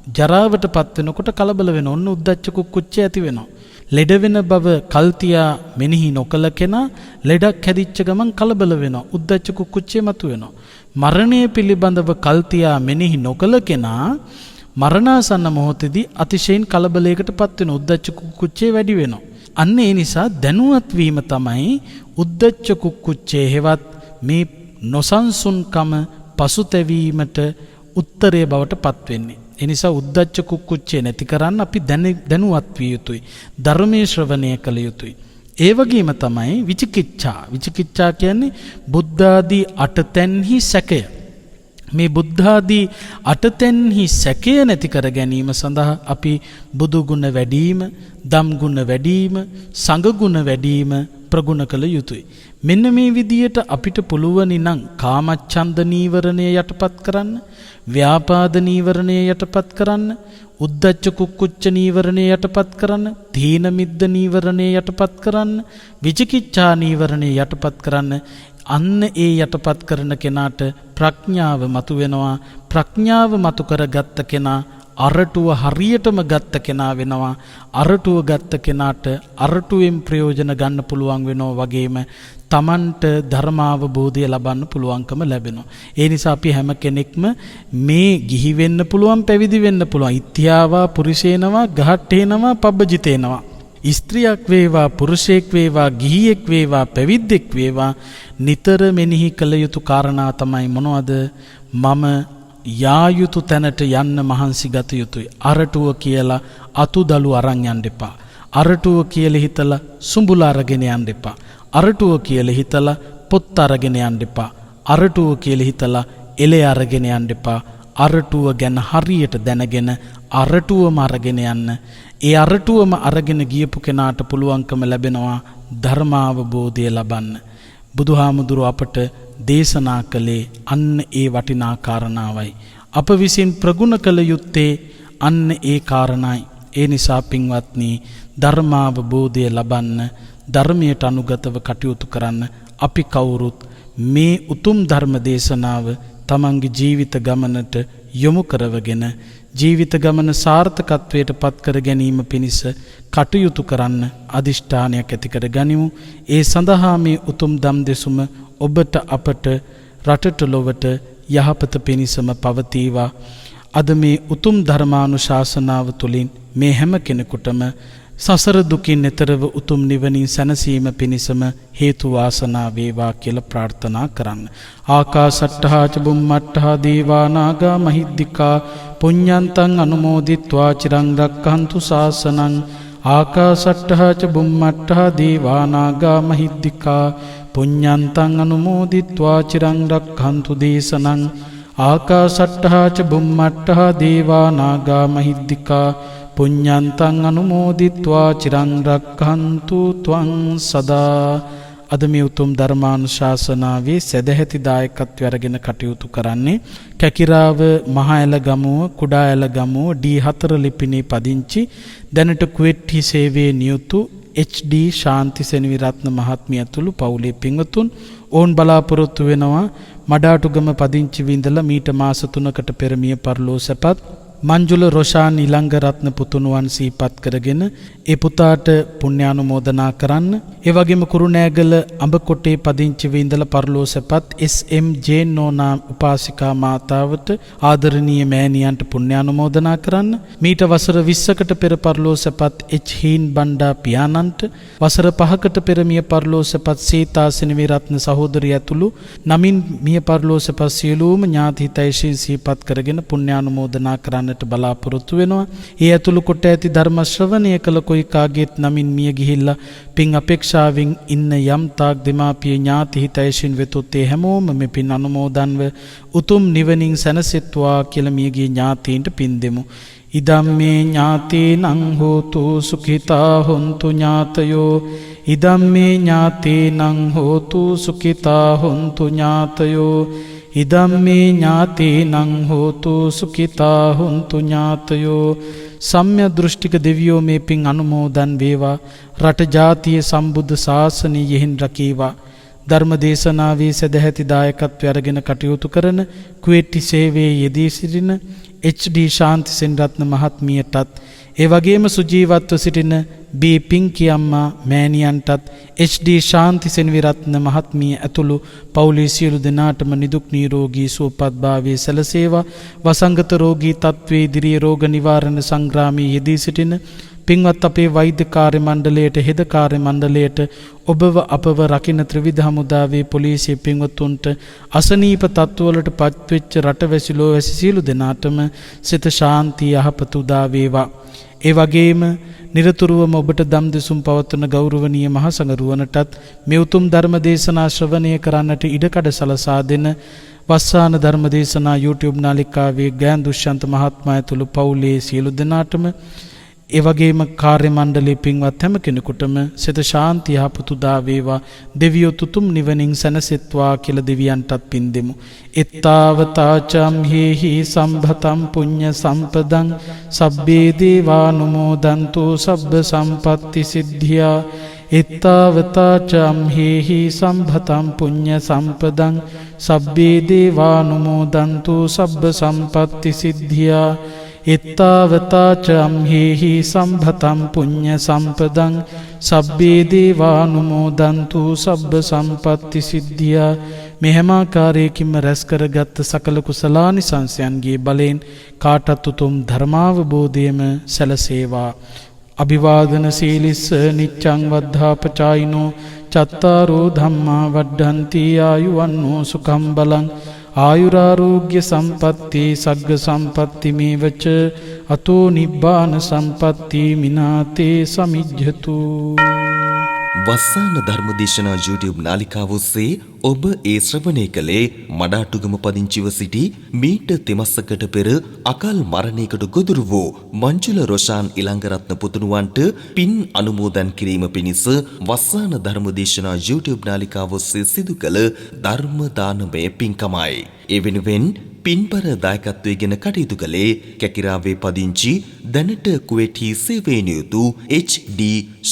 ජරාවට පත් වෙනකොට කලබල වෙනවා. ඔන්න උද්දච්ච කුක්කුච්චය ඇති වෙනවා. ලෙඩ වෙන බව කල්තියා මෙනෙහි නොකල කෙනා ලෙඩක් හැදිච්ච ගමන් කලබල වෙනවා. උද්දච්ච කුක්කුච්චය මතුවෙනවා. මරණය පිළිබඳව කල්තියා මෙනෙහි නොකල කෙනා මරණාසන්න මොහොතේදී අතිශයින් කලබලයකට පත් වෙන උද්දච්ච කුක්කුච්චය වැඩි වෙනවා. අන්න ඒ නිසා දැනුවත් වීම තමයි උද්දච්ච කුක්කුච්චය හෙවත් මේ නොසන්සුන්කම පසුතැවීමට උත්තරය බවට පත් වෙන්නේ. එනිසා උද්දච්ච කුක්කුච්චය නැති කරන්න අපි දැනුවත් විය යුතුයි. ධර්මයේ ශ්‍රවණය කළ යුතුයි. ඒ වගේම තමයි විචිකිච්ඡා. විචිකිච්ඡා කියන්නේ බුද්ධාදී අටතැන්හි සැකය. මේ බුද්ධාදී අටතැන්හි සැකය නැති කර ගැනීම සඳහා අපි බුදු ගුණ වැඩිම, දම් ගුණ වැඩිම, සංඝ ගුණ වැඩිම ප්‍රගුණ කළ යුතුයි. මෙන්න මේ විදියට අපිට පුළුවනි නම් කාමච්ඡන්ද නීවරණය යටපත් කරන්න, ව්‍යාපාද නීවරණය යටපත් කරන්න, උද්ධච්ච කුක්කුච්ච නීවරණය යටපත් කරන්න, තීන මිද්ද නීවරණය යටපත් කරන්න, විචිකිච්ඡා නීවරණය යටපත් කරන්න. අන්න ඒ යටපත් කරන කෙනාට ප්‍රඥාව මතු වෙනවා. ප්‍රඥාව මතු කරගත්ත කෙනා අරටුව හරියටම ගත්ත කෙනා වෙනවා. අරටුව ගත්ත කෙනාට අරටුවෙන් ප්‍රයෝජන ගන්න පුළුවන් වෙනවා වගේම තමන්ට ධර්මාවබෝධය ලබන්න පුළුවන්කම ලැබෙනවා. ඒ නිසා අපි හැම කෙනෙක්ම මේ ගිහි වෙන්න පුළුවන්, පැවිදි වෙන්න පුළුවන්. ඉත්‍යාවා පුරුෂේනවා ගහට්ටේනවා පබ්බජිතේනවා. ස්ත්‍රියක් වේවා පුරුෂයෙක් වේවා ගිහියෙක් වේවා පැවිද්දෙක් වේවා නිතර මෙනෙහි කළ යුතු කාරණා තමයි මොනවද? මම යා යුතු තැනට යන්න මහන්සි ගත යුතුයි. අරටුව කියලා අතුදලු අරන් යන්න එපා. අරටුව කියලා හිතලා සුඹුල අරගෙන යන්න එපා. අරටුව කියලා හිතලා පොත් අරගෙන යන්න එපා. අරටුව කියලා හිතලා එලේ අරගෙන යන්න එපා. අරටුව ගැන හරියට දැනගෙන අරටුවම අරගෙන යන්න. ඒ අරටුවම අරගෙන ගියපු කෙනාට පුළුවන්කම ලැබෙනවා ධර්මාවබෝධය ලබන්න. බුදුහාමුදුරුව අපට දේශනා කළේ අන්න ඒ වටිනා කාරණාවයි. අප විසින් ප්‍රගුණ කළ යුත්තේ අන්න ඒ කාරණයි. ඒ නිසා පින්වත්නි, ධර්මාවබෝධය ලබන්න, ධර්මයට අනුගතව කටයුතු කරන්න අපි කවුරුත් මේ උතුම් ධර්ම දේශනාව තමන්ගේ ජීවිත ගමනට යොමු කරවගෙන ජීවිත ගමන සාර්ථකත්වයට පත් කර ගැනීම පිණිස කටයුතු කරන්න අදිෂ්ඨානයක් ඇති කර ගනිමු. ඒ සඳහා මේ උතුම් දම් දෙසුම ඔබට අපට රටට ලොවට යහපත පිණිසම පවතිවා. අද මේ උතුම් ධර්මානුශාසනාව තුළින් මේ හැම කෙනෙකුටම සසර දුකින් එතරව උතුම් නිවනින් සැනසීම පිණිසම හේතු වාසනා වේවා කියලා ප්‍රාර්ථනා කරන්න. ආකාසට්ඨා ච බුම්මට්ඨා දේවා නාග මහිද්దికා පුඤ්ඤන්තං අනුමෝදිත්වා චිරං රක්ඛන්තු ශාසනං. ආකාසට්ඨා ච බුම්මට්ඨා දේවා නාග මහිද්దికා පුඤ්ඤන්තං අනුමෝදිත්වා චිරං රක්ඛන්තු දේශනං. ආකාසට්ඨා ච බුම්මට්ඨා දේවා නාග මහිද්దికා පුඤ්ඤන්තං අනුමෝදිත්වා චිරං රක්ඛන්තු ත්වං සදා. අද මේ උතුම් ධර්මානුශාසනාවේ සදැහැති දායකත්වය අරගෙන කටයුතු කරන්නේ කැකිරාව මහා ඇලගමුව කුඩා ඇලගමුව D4 ලිපිනේ පදිංචි දැනට කුවෙට්ටි සේවයේ නියුතු HD ශාන්ති සෙනවිරත්න මහත්මිය ඇතුළු පවුලේ පින්වතුන් ඕන් බලාපොරොත්තු වෙනවා මඩාටුගම පදිංචි විඳලා මීට මාස 3කට පෙර මිය පරලෝ සැපත් මංජුල රොෂාන් ඉලංගරත්න පුතුණුවන් සිහිපත් කරගෙන ඒ පුතාට පුණ්‍යානුමෝදනා කරන්න. ඒ වගේම කුරුණෑගල අඹකොටේ පදිංචි විඳලා පරලෝ සැපත් SM ජේනෝනා උපාසිකා මාතාවට ආදරණීය මෑණියන්ට පුණ්‍යානුමෝදනා කරන්න. මීට වසර 20කට පෙර පරලෝ සැපත් H හීන් බණ්ඩා පියාණන්ට, වසර 5කට පෙර මිය පරලෝ සැපත් සීතා සෙනවිරත්න සහෝදරිය ඇතුළු නමින් මිය පරලෝ සැපත් සියලුම ඥාති හිතයිෂීන් සිහිපත් කරගෙන පුණ්‍යානුමෝදනා කරන්න බලාපොරොත්තු වෙනවා. ඒ ඇතුළු කොට ඇති ධර්ම ශ්‍රවණය කළ කොයි කාගේත් නමින් මිය ගිහිල්ලා පින් අපේක්ෂාවෙන් ඉන්න යම් තාක් දෙමාපිය ඥාති හිතයිෂින් වෙතොත් ඒ හැමෝම මේ පින් අනුමෝදන්ව උතුම් නිවනින් සැනසෙත්වා කියලා මියගිය ඥාතීන්ට පින් දෙමු. ඉදම්මේ ඥාතීනං හෝතු සුඛිතා හොන්තු ඥාතයෝ. ඉදම්මේ ඥාතීනං හෝතු සුඛිතා හොන්තු ඥාතයෝ. ඉදම්මේ ඥාතීනං හෝතු සුඛිතා හොන්තු ඥාතයෝ. සම්්‍ය දෘෂ්ටික දෙවියෝ මේ පින් අනුමෝදන් වේවා. රට ජාතිය සම්බුද්ධ ශාසනය යෙහින් රකීවා. ධර්ම දේශනාවේ සදැහැති දායකත්වය අරගෙන කටයුතු කරන කුවෙට්ටි සේවයේ යෙදී සිටින HD ශාන්ති සෙනරත්න මහත්මියටත් ඒ වගේම සුජීවත්ව සිටින B පිංකි අම්මා මෑණියන්ටත් HD ශාන්ති සෙනවිරත්න මහත්මිය ඇතුළු පවුලේ සියලු දෙනාටම නිදුක් නිරෝගී සුවපත්භාවයේ සැලසේවා. වසංගත රෝගී තත්ත්වයේ ඉදිරියේ රෝග නිවාරණ සංග්‍රාමයේ යෙදී සිටින පින්වත් අපේ වෛද්‍ය කාර්ය මණ්ඩලයට, හෙද කාර්ය මණ්ඩලයට, ඔබව අපව රකින්න ත්‍රිවිධ හමුදාවේ පොලිසිය පින්වතුන්ට, අසනීප තත්ත්වවලට පත්වෙච්ච රටවැසි ලෝවැසි සියලු දෙනාටම සිත ශාන්තිය යහපත උදා වේවා. ඒ වගේම නිරතුරුවම ඔබට දම් දෙසුම් පවත්වන ගෞරවනීය මහ සංඝරුවනටත් මේ උතුම් ධර්ම දේශනා ශ්‍රවණය කරන්නට ඉඩකඩ සලසා දෙන වස්සාන ධර්ම දේශනා YouTube නාලිකාවේ ගෑන් දුෂ්‍යන්ත මහත්මයා ඇතුළු පවුලේ සියලු දෙනාටම ඒ වගේම කාර්ය මණ්ඩලයේ පින්වත් හැම කෙනෙකුටම සිත ශාන්තිය යහපත උදා වේවා දෙවියෝ තුතුම් නිවනින් සැනසෙත්වා කියලා දෙවියන්ටත් පින් දෙමු. එත්තාවතාචම් හේහි සම්භතම් පුඤ්ඤ සම්පදං සබ්බේ දේවානුමෝදන්තු සබ්බ සම්පත්ති සිද්ධියා. එත්තාවතාචම් හේහි සම්භතම් පුඤ්ඤ සම්පදං සබ්බේ දේවානුමෝදන්තු සබ්බ සම්පත්ති සිද්ධියා. එත්තාවතාචම් හේහි සම්භතම් පුඤ්ඤ සම්පදං සබ්බේ දේවානුමෝදන්තු සබ්බ සම්පත්ති සිද්ධියා. මේ හැම ආකාරයකින්ම රැස් කරගත් සකල කුසලානිසංසයන්ගේ බලෙන් කාටත් උතුම් ධර්මාවබෝධයම සැලසේවා. අභිවාදන සීලිස්ස නිච්ඡං වද්ධාපචායිනෝ චත්තාරෝ ධම්මා වඩ්ඩන්ති ආයුවන්නෝ සුඛං බලං ආයුරාෝග්‍ය සම්පatti සග්ග සම්පatti මේවච අතෝ නිබ්බාන සම්පatti මිනාතේ සමිජ්ජතු. වස්සාන ධර්මදේශනා YouTube නාලිකාව ඔස්සේ ඔබ ඒ ශ්‍රවණය කළේ මඩාටුගම පදිංචිව සිටි මීට තෙමස්සකට පෙර අකල් මරණයකට ගොදුරු වූ මංජුල රොෂාන් ඉලංගරත්න පුතුණුවන්ට පින් අනුමෝදන් කිරීම පිණිස වස්සාන ධර්මදේශනා YouTube නාලිකාව ඔස්සේ සිදු කළ ධර්ම දානමය පින්කමයි. ඒ වෙනුවෙන් පින්බර දායකත්වයෙන් කටයුතු කළේ කැකිරාවේ පදිංචි දැනට කුවේටි සේවයෙන් යුතු HD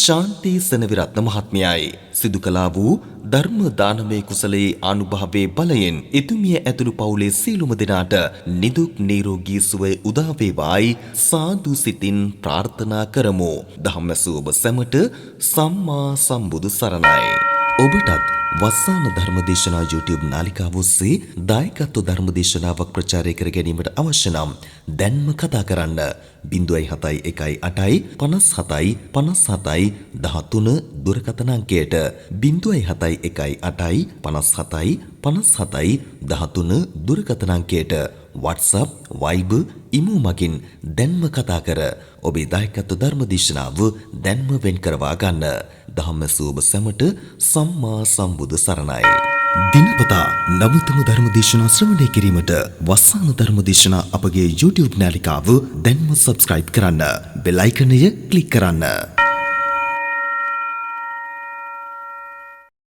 ශාන්ති සනවිරත්න මහත්මයායි. සිදු කළා වූ ධර්ම දානමය කුසලයේ අනුභවයේ බලයෙන් එතුමිය ඇතුළු පවුලේ සියලුම දෙනාට නිදුක් නිරෝගී සුවය උදා වේවායි සාදු සිතින් ප්‍රාර්ථනා කරමු. ධම්මසු ඔබ සැමට සම්මා සම්බුදු සරණයි. ඔබටත් වස්සාන ධර්මදේශනා YouTube නාලිකාව ඔස්සේ දායකත්ව ධර්මදේශනාවක් ප්‍රචාරය කර ගැනීමට අවශ්‍ය නම් දැන්ම කතා කරන්න 071 57 57 13 දුරකථන අංකයට 071 57 57 13 දුරකථන අංකයට WhatsApp Viber ඉමු මගින් දැන්ම කතා කර ඔබේ දායකත්ව ධර්මදේශනාව දැන්ම වෙන් කරවා ගන්න. ධම්මසූබ සැමට සම්මා සම්බුදු සරණයි. දිනපතා නවතම ධර්මදේශනා ශ්‍රවණය කිරීමට වස්සාන ධර්මදේශනා අපගේ YouTube නාලිකාව දැන්ම subscribe කරන්න. බෙල් අයිකනය ක්ලික් කරන්න.